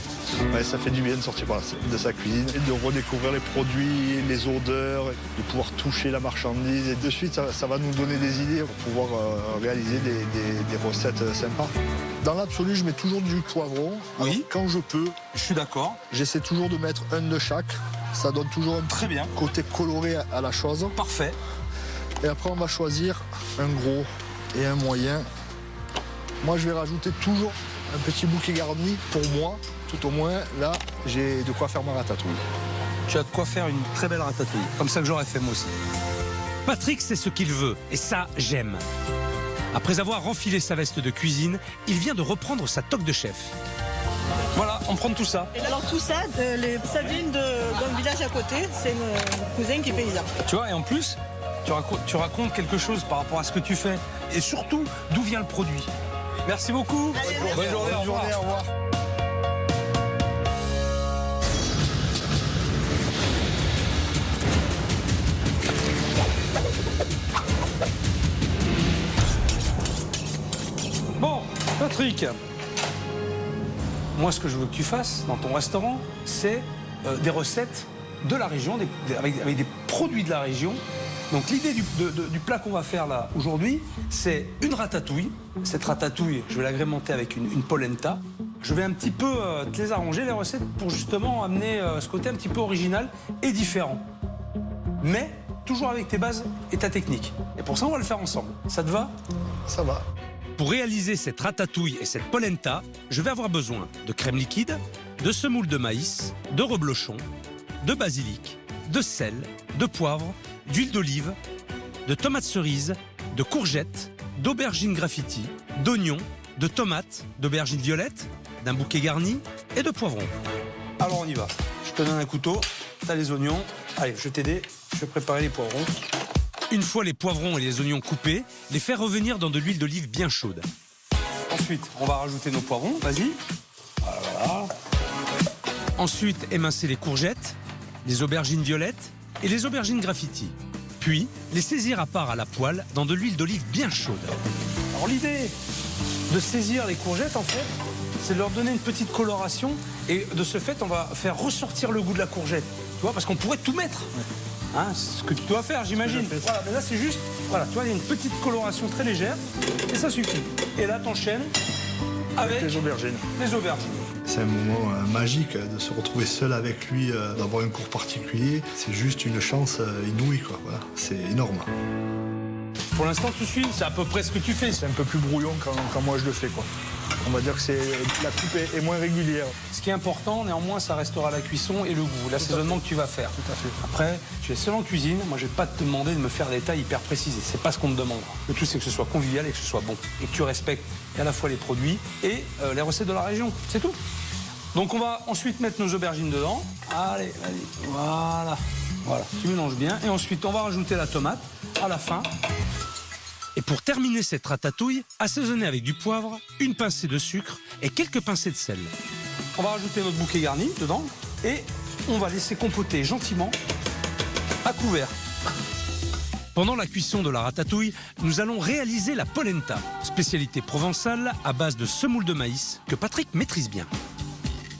Ouais, ça fait du bien de sortir de sa cuisine et de redécouvrir les produits, les odeurs, de pouvoir toucher la marchandise. Et de suite, ça va nous donner des idées pour pouvoir réaliser des recettes sympas. Dans l'absolu, je mets toujours du poivron. Oui. Alors, quand je peux. Je suis d'accord. J'essaie toujours de mettre un de chaque. Ça donne toujours un très bien côté coloré à la chose. Parfait. Et après, on va choisir un gros et un moyen. Moi, je vais rajouter toujours un petit bouquet garni pour moi. Tout au moins, là, j'ai de quoi faire ma ratatouille. Tu as de quoi faire une très belle ratatouille. Comme ça que j'aurais fait moi aussi. Patrick sait ce qu'il veut, et ça, j'aime. Après avoir enfilé sa veste de cuisine, il vient de reprendre sa toque de chef. Voilà, on prend tout ça. Et alors tout ça, ça vient d'un village à côté, c'est mon cousin qui est paysan. Tu vois, et en plus, tu racontes quelque chose par rapport à ce que tu fais. Et surtout, d'où vient le produit. Merci beaucoup. Bonne journée, au revoir. Bon, Patrick, moi ce que je veux que tu fasses dans ton restaurant, c'est des recettes de la région, avec des produits de la région. Donc l'idée du plat qu'on va faire là aujourd'hui, c'est une ratatouille. Cette ratatouille, je vais l'agrémenter avec une polenta. Je vais un petit peu te les arranger, les recettes, pour justement amener ce côté un petit peu original et différent. Mais toujours avec tes bases et ta technique. Et pour ça, on va le faire ensemble. Ça te va? Ça va. Pour réaliser cette ratatouille et cette polenta, je vais avoir besoin de crème liquide, de semoule de maïs, de reblochon, de basilic, de sel, de poivre, d'huile d'olive, de tomates cerises, de courgettes, d'aubergines graffiti, d'oignons, de tomates, d'aubergines violettes, d'un bouquet garni et de poivrons. Alors on y va. Je te donne un couteau, t'as les oignons. Allez, je vais t'aider, je vais préparer les poivrons. Une fois les poivrons et les oignons coupés, les faire revenir dans de l'huile d'olive bien chaude. Ensuite, on va rajouter nos poivrons, vas-y. Voilà. Ensuite, émincer les courgettes, les aubergines violettes et les aubergines graffiti. Puis, les saisir à part à la poêle dans de l'huile d'olive bien chaude. Alors l'idée de saisir les courgettes, en fait, c'est de leur donner une petite coloration. Et de ce fait, on va faire ressortir le goût de la courgette. Tu vois, parce qu'on pourrait tout mettre. Hein, c'est ce que tu dois faire, j'imagine. Voilà, mais là, c'est juste... Voilà, tu vois, il y a une petite coloration très légère. Et ça suffit. Et là, t'enchaînes avec les aubergines. Les aubergines. C'est un moment magique de se retrouver seul avec lui, d'avoir un cours particulier. C'est juste une chance inouïe, quoi. Voilà, c'est énorme. Pour l'instant, tu suis, c'est à peu près ce que tu fais. C'est un peu plus brouillon quand moi je le fais, quoi. On va dire que la coupe est moins régulière. Ce qui est important, néanmoins, ça restera la cuisson et le goût, l'assaisonnement que tu vas faire. Tout à fait. Après, tu es seul en cuisine. Moi, je vais pas te demander de me faire des tailles hyper précises. C'est pas ce qu'on te demande. Le tout, c'est que ce soit convivial et que ce soit bon. Et que tu respectes à la fois les produits et les recettes de la région. C'est tout. Donc, on va ensuite mettre nos aubergines dedans. Allez, vas-y. Voilà. Voilà. Tu mélanges bien. Et ensuite, on va rajouter la tomate à la fin. Et pour terminer cette ratatouille, assaisonner avec du poivre, une pincée de sucre et quelques pincées de sel. On va rajouter notre bouquet garni dedans et on va laisser compoter gentiment à couvert. Pendant la cuisson de la ratatouille, nous allons réaliser la polenta, spécialité provençale à base de semoule de maïs que Patrick maîtrise bien.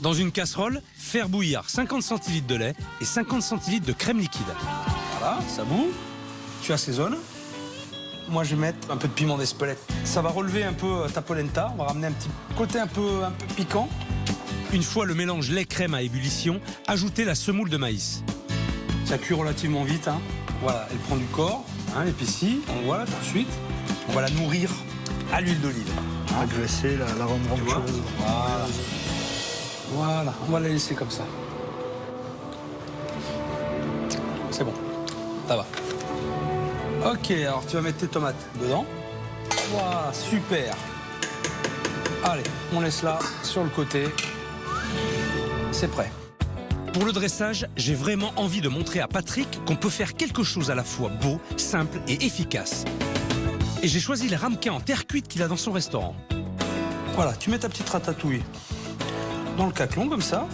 Dans une casserole, faire bouillir 50 centilitres de lait et 50 centilitres de crème liquide. Voilà, ça bout. Tu assaisonnes. Moi, je vais mettre un peu de piment d'Espelette. Ça va relever un peu ta polenta. On va ramener un petit côté un peu piquant. Une fois le mélange lait-crème à ébullition, ajoutez la semoule de maïs. Ça cuit relativement vite. Hein. Voilà, elle prend du corps. Hein, l'épicie, on voit là tout de suite. On va la nourrir à l'huile d'olive. Hein. Agresser, la rendre onctueuse. Voilà. Voilà, on va la laisser comme ça. C'est bon, ça va. Ok, alors tu vas mettre tes tomates dedans. Voilà, super. Allez, on laisse là, sur le côté. C'est prêt. Pour le dressage, j'ai vraiment envie de montrer à Patrick qu'on peut faire quelque chose à la fois beau, simple et efficace. Et j'ai choisi les ramequins en terre cuite qu'il a dans son restaurant. Voilà, tu mets ta petite ratatouille dans le caclon comme ça.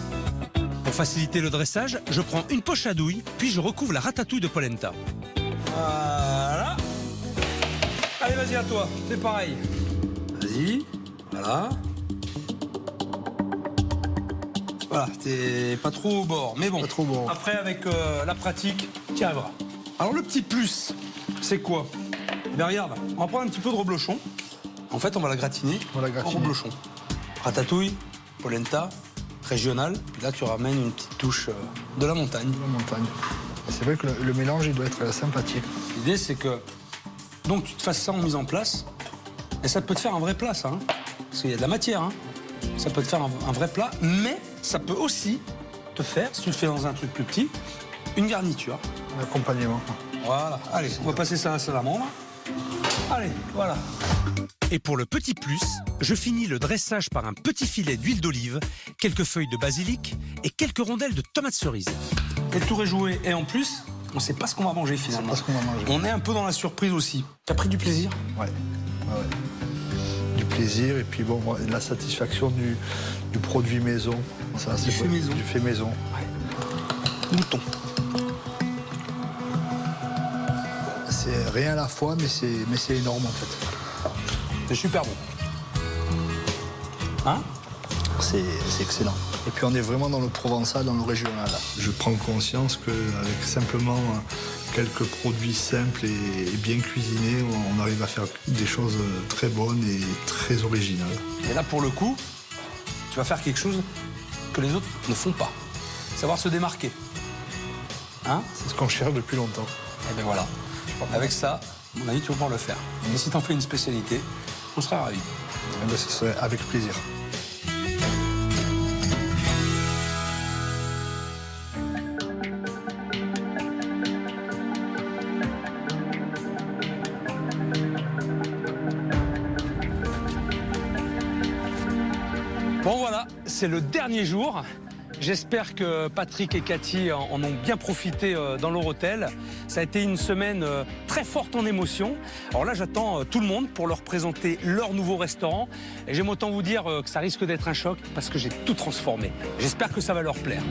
Pour faciliter le dressage, je prends une poche à douille, puis je recouvre la ratatouille de polenta. Voilà. Allez, vas-y, à toi, c'est pareil. Vas-y, voilà. Voilà, t'es pas trop au bord, mais bon. Pas trop au bord. Après, avec la pratique, tu y arriveras. Alors, le petit plus, c'est quoi? Eh bien, regarde, on va prendre un petit peu de reblochon. En fait, on va la gratiner, en reblochon. Ratatouille, polenta, régional. Puis là, tu ramènes une petite touche de la montagne. De la montagne. C'est vrai que le mélange, il doit être sympathique. L'idée, c'est que donc tu te fasses ça en mise en place. Et ça peut te faire un vrai plat, ça. Hein, parce qu'il y a de la matière. Hein. Ça peut te faire un vrai plat. Mais ça peut aussi te faire, si tu le fais dans un truc plus petit, une garniture. Un accompagnement. Voilà. Allez, on va passer ça à la salamandre. Allez, voilà. Et pour le petit plus, je finis le dressage par un petit filet d'huile d'olive, quelques feuilles de basilic et quelques rondelles de tomates cerises. Et le tour est joué. Et en plus, on ne sait pas ce qu'on va manger finalement. On sait pas ce qu'on va manger. On est un peu dans la surprise aussi. T'as pris du plaisir? Ouais. Du plaisir et puis bon, la satisfaction du produit maison. Ça, du fait maison. Du fait maison. Ouais. Mouton. C'est rien à la fois, mais c'est énorme en fait. C'est super bon. Hein? C'est excellent. Et puis on est vraiment dans le provençal, dans le régional. Je prends conscience qu'avec simplement quelques produits simples et bien cuisinés, on arrive à faire des choses très bonnes et très originales. Et là, pour le coup, tu vas faire quelque chose que les autres ne font pas. Savoir se démarquer. Hein? C'est ce qu'on cherche depuis longtemps. Et bien voilà. Avec ça, à mon avis, tu vas pouvoir le faire. Et si tu en fais une spécialité, on sera ravis. Eh bien, ce serait avec plaisir. Bon voilà, c'est le dernier jour. J'espère que Patrick et Cathy en ont bien profité dans leur hôtel. Ça a été une semaine très forte en émotions. Alors là, j'attends tout le monde pour leur présenter leur nouveau restaurant. Et j'aime autant vous dire que ça risque d'être un choc parce que j'ai tout transformé. J'espère que ça va leur plaire.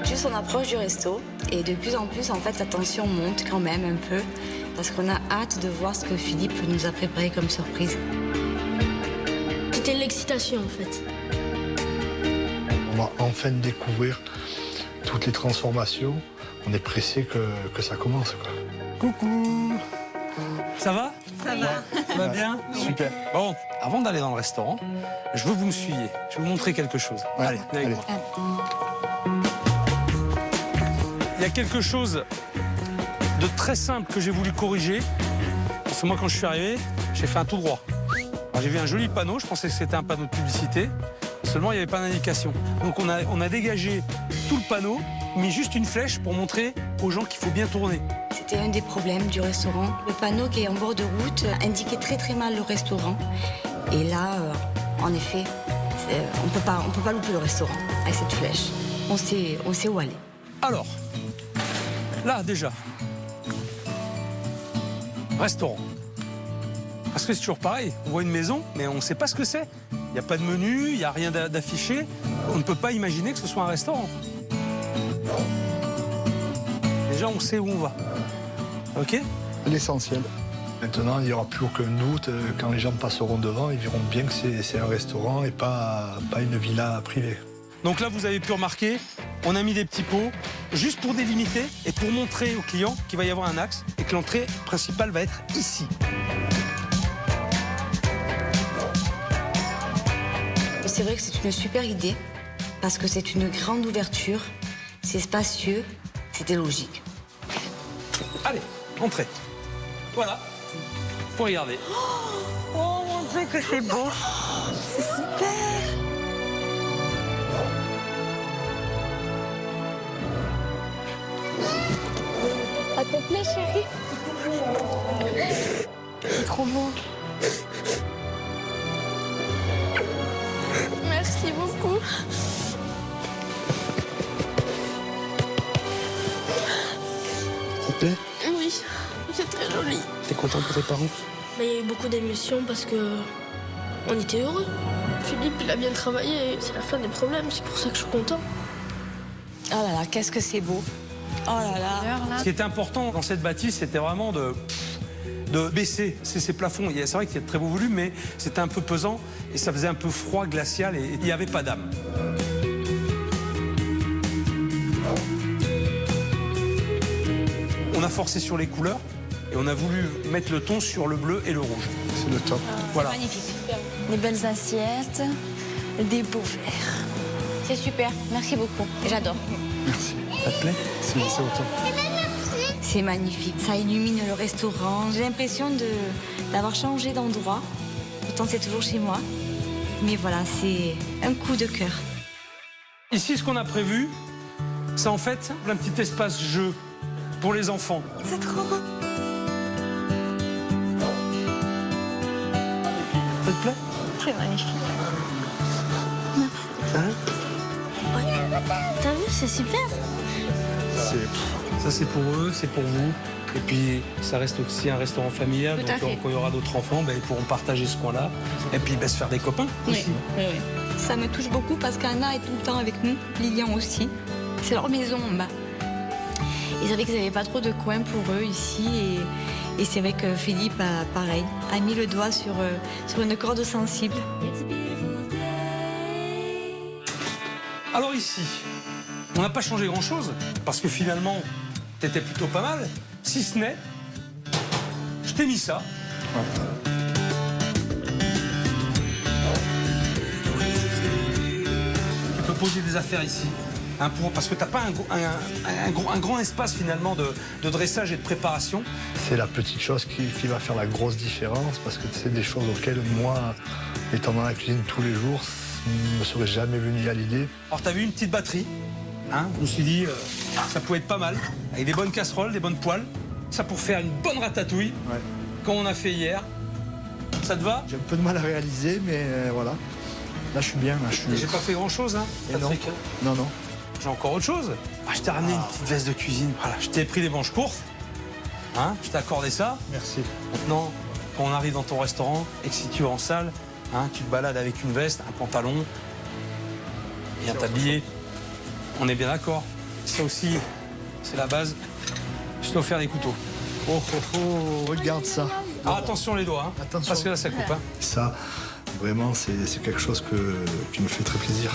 Juste on approche du resto et de plus en plus, en fait, la tension monte quand même un peu. Parce qu'on a hâte de voir ce que Philippe nous a préparé comme surprise. C'était l'excitation en fait. On va enfin découvrir toutes les transformations. On est pressé que ça commence, quoi. Coucou! Ça va? Ça va. Ça va bien? Super. Bon, avant d'aller dans le restaurant, je veux que vous me suiviez. Je vais vous montrer quelque chose. Ouais, allez, venez avec moi. Il y a quelque chose de très simple que j'ai voulu corriger. Parce que moi, quand je suis arrivé, j'ai fait un tout droit. J'ai vu un joli panneau, je pensais que c'était un panneau de publicité. Seulement, il n'y avait pas d'indication. Donc, on a dégagé tout le panneau, mis juste une flèche pour montrer aux gens qu'il faut bien tourner. C'était un des problèmes du restaurant. Le panneau qui est en bord de route indiquait très très mal le restaurant. Et là, en effet, on peut pas louper le restaurant avec cette flèche. On sait où aller. Alors, là déjà, restaurant. Parce que c'est toujours pareil, on voit une maison, mais on ne sait pas ce que c'est. Il n'y a pas de menu, il n'y a rien d'affiché. On ne peut pas imaginer que ce soit un restaurant. Déjà, on sait où on va. OK? L'essentiel. Maintenant, il n'y aura plus aucun doute. Quand les gens passeront devant, ils verront bien que c'est un restaurant et pas une villa privée. Donc là, vous avez pu remarquer, on a mis des petits pots juste pour délimiter et pour montrer aux clients qu'il va y avoir un axe et que l'entrée principale va être ici. C'est vrai que c'est une super idée parce que c'est une grande ouverture, c'est spacieux, c'était logique. Allez, entrez. Voilà, pour regarder. Oh mon Dieu, que c'est beau! C'est super! Ça te plaît, chérie? C'est trop beau. Merci beaucoup. Ça te plaît? Oui, c'est très joli. T'es content pour tes parents? Mais il y a eu beaucoup d'émotions parce que on était heureux. Philippe, il a bien travaillé, c'est la fin des problèmes, c'est pour ça que je suis content. Oh là là, qu'est-ce que c'est beau. Oh là là. Ce qui était important dans cette bâtisse, c'était vraiment de baisser ces plafonds. C'est vrai qu'il y a de très beaux volumes, mais c'était un peu pesant et ça faisait un peu froid, glacial et il n'y avait pas d'âme. On a forcé sur les couleurs et on a voulu mettre le ton sur le bleu et le rouge. C'est le top. Voilà. Magnifique. Des belles assiettes, des beaux verres. C'est super, merci beaucoup. J'adore. Merci. Ça te plaît? C'est au top. C'est magnifique, ça illumine le restaurant. J'ai l'impression d'avoir changé d'endroit. Pourtant, c'est toujours chez moi. Mais voilà, c'est un coup de cœur. Ici, ce qu'on a prévu, c'est en fait un petit espace jeu pour les enfants. C'est trop beau. Ça te plaît? C'est magnifique. Hein? T'as vu, c'est super. Ça, c'est pour eux, c'est pour vous. Et puis, ça reste aussi un restaurant familial. Tout à Donc, fait. quand il y aura d'autres enfants, ils pourront partager ce coin-là. Et puis, se faire des copains aussi. Oui. Ça me touche beaucoup parce qu'Anna est tout le temps avec nous, Lilian aussi. C'est leur maison en bas. Ils savaient qu'ils n'avaient pas trop de coin pour eux ici. Et c'est vrai que Philippe, pareil, a mis le doigt sur une corde sensible. Alors ici, on n'a pas changé grand-chose. Parce que finalement, t'étais plutôt pas mal. Si ce n'est, je t'ai mis ça. Tu peux poser des affaires ici. Parce que t'as pas un grand espace finalement de dressage et de préparation. C'est la petite chose qui va faire la grosse différence parce que c'est des choses auxquelles moi, étant dans la cuisine tous les jours, ne me serais jamais venu à l'idée. Alors t'as vu une petite batterie, je me suis dit ça pouvait être pas mal, avec des bonnes casseroles, des bonnes poêles, ça pour faire une bonne ratatouille, comme on a fait hier. Ça te va? J'ai un peu de mal à réaliser, mais voilà. Là, je suis bien. J'ai pas fait grand chose, Patrick. Non. J'ai encore autre chose. Je t'ai ramené une petite veste de cuisine. Voilà, je t'ai pris des manches courtes. Je t'ai accordé ça. Merci. Maintenant, quand on arrive dans ton restaurant et que si tu es en salle, tu te balades avec une veste, un pantalon, bien t'habiller. On est bien d'accord. Ça aussi, c'est la base. Je t'ai offert des couteaux. Oh, regarde ça. Attention les doigts, Attention. Parce que là, ça coupe. Ça, vraiment, c'est quelque chose qui me fait très plaisir.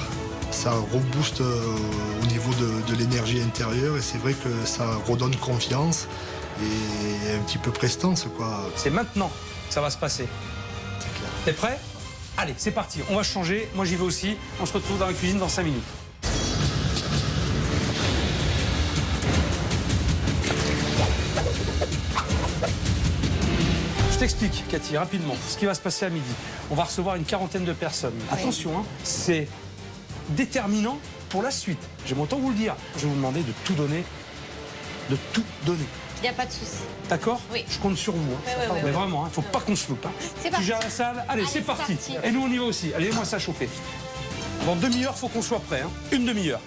Ça rebooste au niveau de l'énergie intérieure et c'est vrai que ça redonne confiance et un petit peu prestance, quoi. C'est maintenant que ça va se passer. T'es prêt? Allez, c'est parti. On va changer. Moi, j'y vais aussi. On se retrouve dans la cuisine dans 5 minutes. Je t'explique, Cathy, rapidement, ce qui va se passer à midi. On va recevoir une 40aine de personnes. Attention, c'est déterminant pour la suite. J'aime autant vous le dire. Je vais vous demander de tout donner. De tout donner. Il n'y a pas de souci. D'accord? Oui. Je compte sur vous. Mais vraiment, faut pas qu'on se loupe. C'est Tu parti. gères la salle? Allez, c'est parti. Et nous, on y va aussi. Allez, moi ça chauffer. Dans demi-heure, faut qu'on soit prêt. Une demi-heure.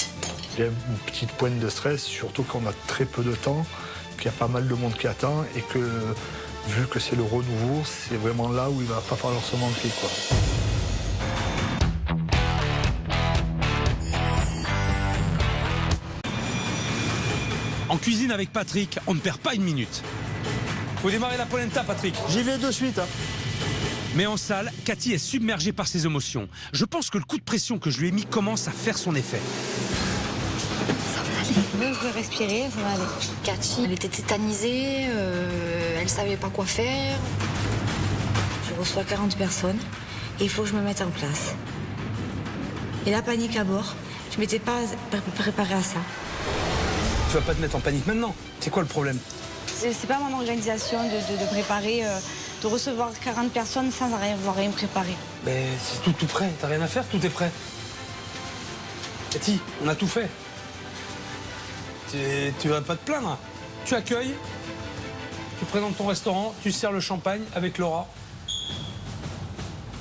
Il y a une petite pointe de stress, surtout qu'on a très peu de temps, qu'il y a pas mal de monde qui attend et que, vu que c'est le renouveau, c'est vraiment là où il va pas falloir se manquer, quoi. En cuisine avec Patrick, on ne perd pas une minute. Faut démarrer la polenta, Patrick. J'y vais de suite. Mais en salle, Cathy est submergée par ses émotions. Je pense que le coup de pression que je lui ai mis commence à faire son effet. Même je vais respirer, ça va aller. Cathy, elle était tétanisée, elle savait pas quoi faire. Je reçois 40 personnes et il faut que je me mette en place. Et la panique à bord, je m'étais pas préparée à ça. Tu vas pas te mettre en panique maintenant. C'est quoi le problème? C'est pas mon organisation de préparer, de recevoir 40 personnes sans avoir rien préparé. Mais c'est tout prêt. T'as rien à faire, tout est prêt. Cathy, on a tout fait. Tu vas pas te plaindre. Tu accueilles tu présentes ton restaurant, tu sers le champagne avec Laura.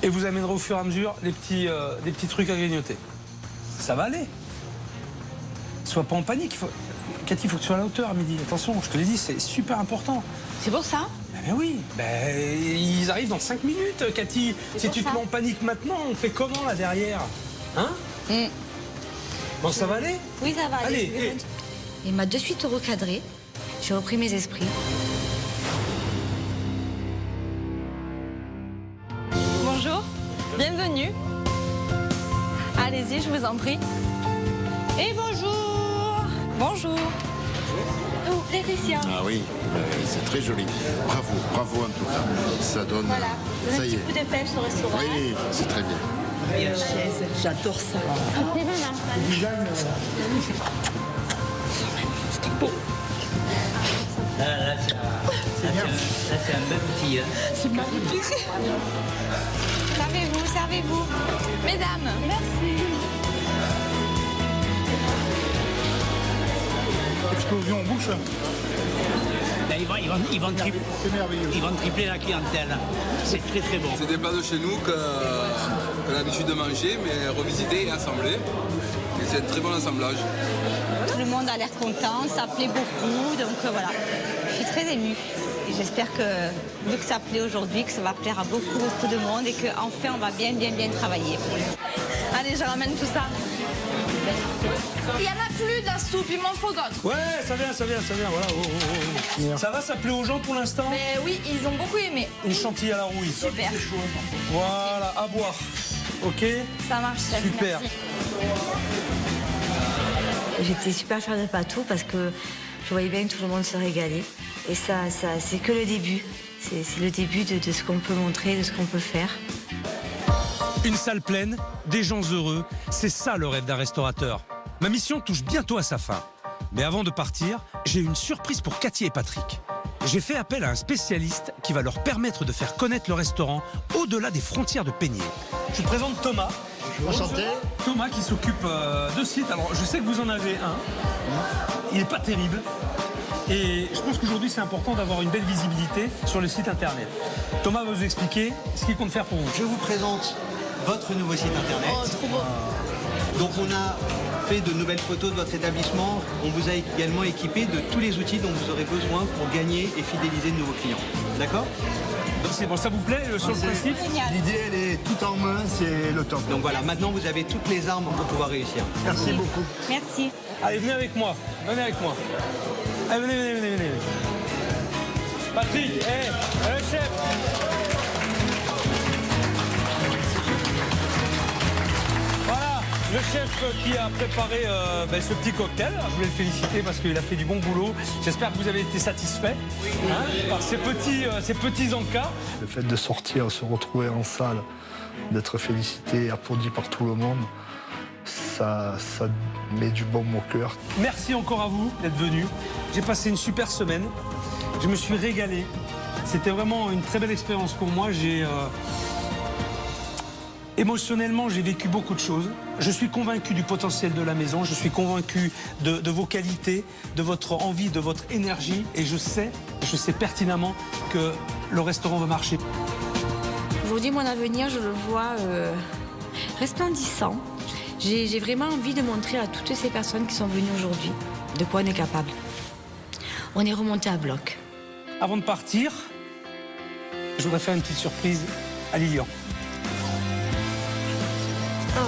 Et vous amènerez au fur et à mesure des petits trucs à grignoter. Ça va aller. Sois pas en panique. Cathy, il faut que tu sois à la hauteur à midi. Attention, je te l'ai dit, c'est super important. C'est pour ça? Ben oui, ils arrivent dans 5 minutes, Cathy. Si tu te mets en panique maintenant, on fait comment là derrière? Hein? Bon, ça va aller? Oui, ça va aller. Allez. Il m'a de suite recadré. J'ai repris mes esprits. Bonjour, bienvenue. Allez-y, je vous en prie. Et bonjour. Bonjour. Oh, Laetitia. Ah oui, c'est très joli. Bravo en tout cas. Ça donne... Voilà, ça un y petit est. coup de pêche au restaurant. Oui, c'est très bien. Et chaise, j'adore ça. Là, c'est un bel outil. C'est magnifique. Servez-vous, servez-vous. Mesdames. Merci. Explosion en bouche. Là, ils vont tripler la clientèle. C'est très très bon. C'est des plats de chez nous qu'on a l'habitude de manger, mais revisiter et assembler. Et c'est un très bon assemblage. Tout le monde a l'air content, ça plaît beaucoup, donc voilà. Je suis très émue. Et j'espère que, vu que ça plaît aujourd'hui, que ça va plaire à beaucoup de monde et qu'enfin on va bien travailler. Allez, je ramène tout ça. Il n'y en a plus de la soupe, il m'en faut d'autres. Ouais, ça vient, voilà. Oh. Ça va, ça plaît aux gens pour l'instant? Mais oui, ils ont beaucoup aimé. Une chantilly à la rouille. Super. Voilà, à boire. Ok? Ça marche, chef. Super. Merci. J'étais super fière de Patou parce que je voyais bien que tout le monde se régalait. Et ça c'est que le début. C'est le début de ce qu'on peut montrer, de ce qu'on peut faire. Une salle pleine, des gens heureux, c'est ça le rêve d'un restaurateur. Ma mission touche bientôt à sa fin. Mais avant de partir, j'ai une surprise pour Cathy et Patrick. J'ai fait appel à un spécialiste qui va leur permettre de faire connaître le restaurant au-delà des frontières de Peigné. Je vous présente Thomas. Enchanté. Thomas qui s'occupe de sites. Alors je sais que vous en avez un. Il n'est pas terrible. Et je pense qu'aujourd'hui c'est important d'avoir une belle visibilité sur le site internet. Thomas va vous expliquer ce qu'il compte faire pour vous. Je vous présente votre nouveau site internet. Oh, trop beau. Donc on a fait de nouvelles photos de votre établissement. On vous a également équipé de tous les outils dont vous aurez besoin pour gagner et fidéliser de nouveaux clients. D'accord? C'est bon, ça vous plaît sur le principe? L'idée, elle est tout en main, c'est le top. Donc voilà, maintenant vous avez toutes les armes pour pouvoir réussir. Merci beaucoup. Merci. Allez, venez avec moi. Allez, venez. Patrick, le chef. Voilà, le chef qui a préparé ce petit cocktail. Je voulais le féliciter parce qu'il a fait du bon boulot. J'espère que vous avez été satisfait par ces petits encas. Le fait de sortir, se retrouver en salle, d'être félicité, applaudi par tout le monde, ça met du baume au cœur. Merci encore à vous d'être venus. J'ai passé une super semaine. Je me suis régalé. C'était vraiment une très belle expérience pour moi. Émotionnellement, j'ai vécu beaucoup de choses. Je suis convaincu du potentiel de la maison. Je suis convaincu de vos qualités, de votre envie, de votre énergie. Et je sais pertinemment que le restaurant va marcher. Aujourd'hui, mon avenir, je le vois resplendissant. J'ai vraiment envie de montrer à toutes ces personnes qui sont venues aujourd'hui de quoi on est capable. On est remonté à bloc. Avant de partir, je voudrais faire une petite surprise à Lilian.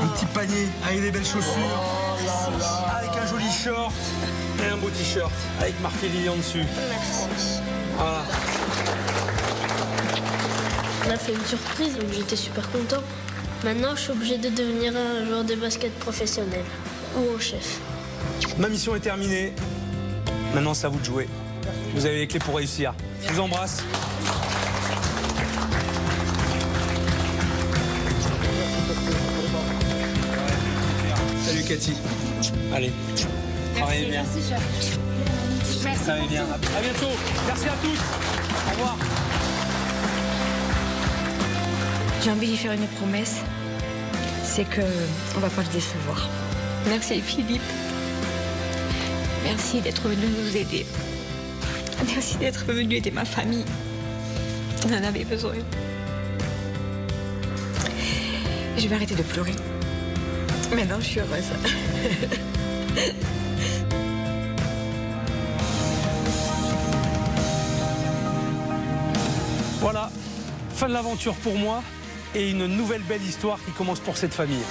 Un petit panier avec des belles chaussures, avec un joli short et un beau t-shirt avec marqué Lilian dessus. Merci. Voilà. On a fait une surprise, donc j'étais super content. Maintenant, je suis obligé de devenir un joueur de basket professionnel ou un chef. Ma mission est terminée. Maintenant, c'est à vous de jouer. Vous avez les clés pour réussir. Je vous embrasse. Salut Cathy. Allez, travaillez bien. Merci, chef. Travaillez bien. À bientôt. Merci à tous. Au revoir. J'ai envie d'y faire une promesse, c'est qu'on ne va pas le décevoir. Merci Philippe. Merci d'être venu nous aider. Merci d'être venu aider ma famille. On en avait besoin. Je vais arrêter de pleurer. Maintenant, je suis heureuse. Voilà, fin de l'aventure pour moi et une nouvelle belle histoire qui commence pour cette famille.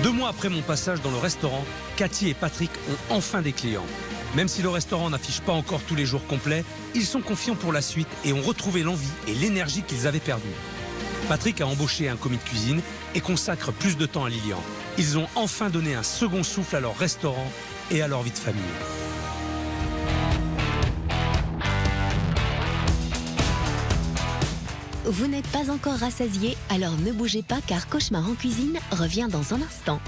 Deux mois après mon passage dans le restaurant, Cathy et Patrick ont enfin des clients. Même si le restaurant n'affiche pas encore tous les jours complets, ils sont confiants pour la suite et ont retrouvé l'envie et l'énergie qu'ils avaient perdue. Patrick a embauché un commis de cuisine et consacre plus de temps à Lilian. Ils ont enfin donné un second souffle à leur restaurant et à leur vie de famille. Vous n'êtes pas encore rassasié, alors ne bougez pas car Cauchemar en cuisine revient dans un instant.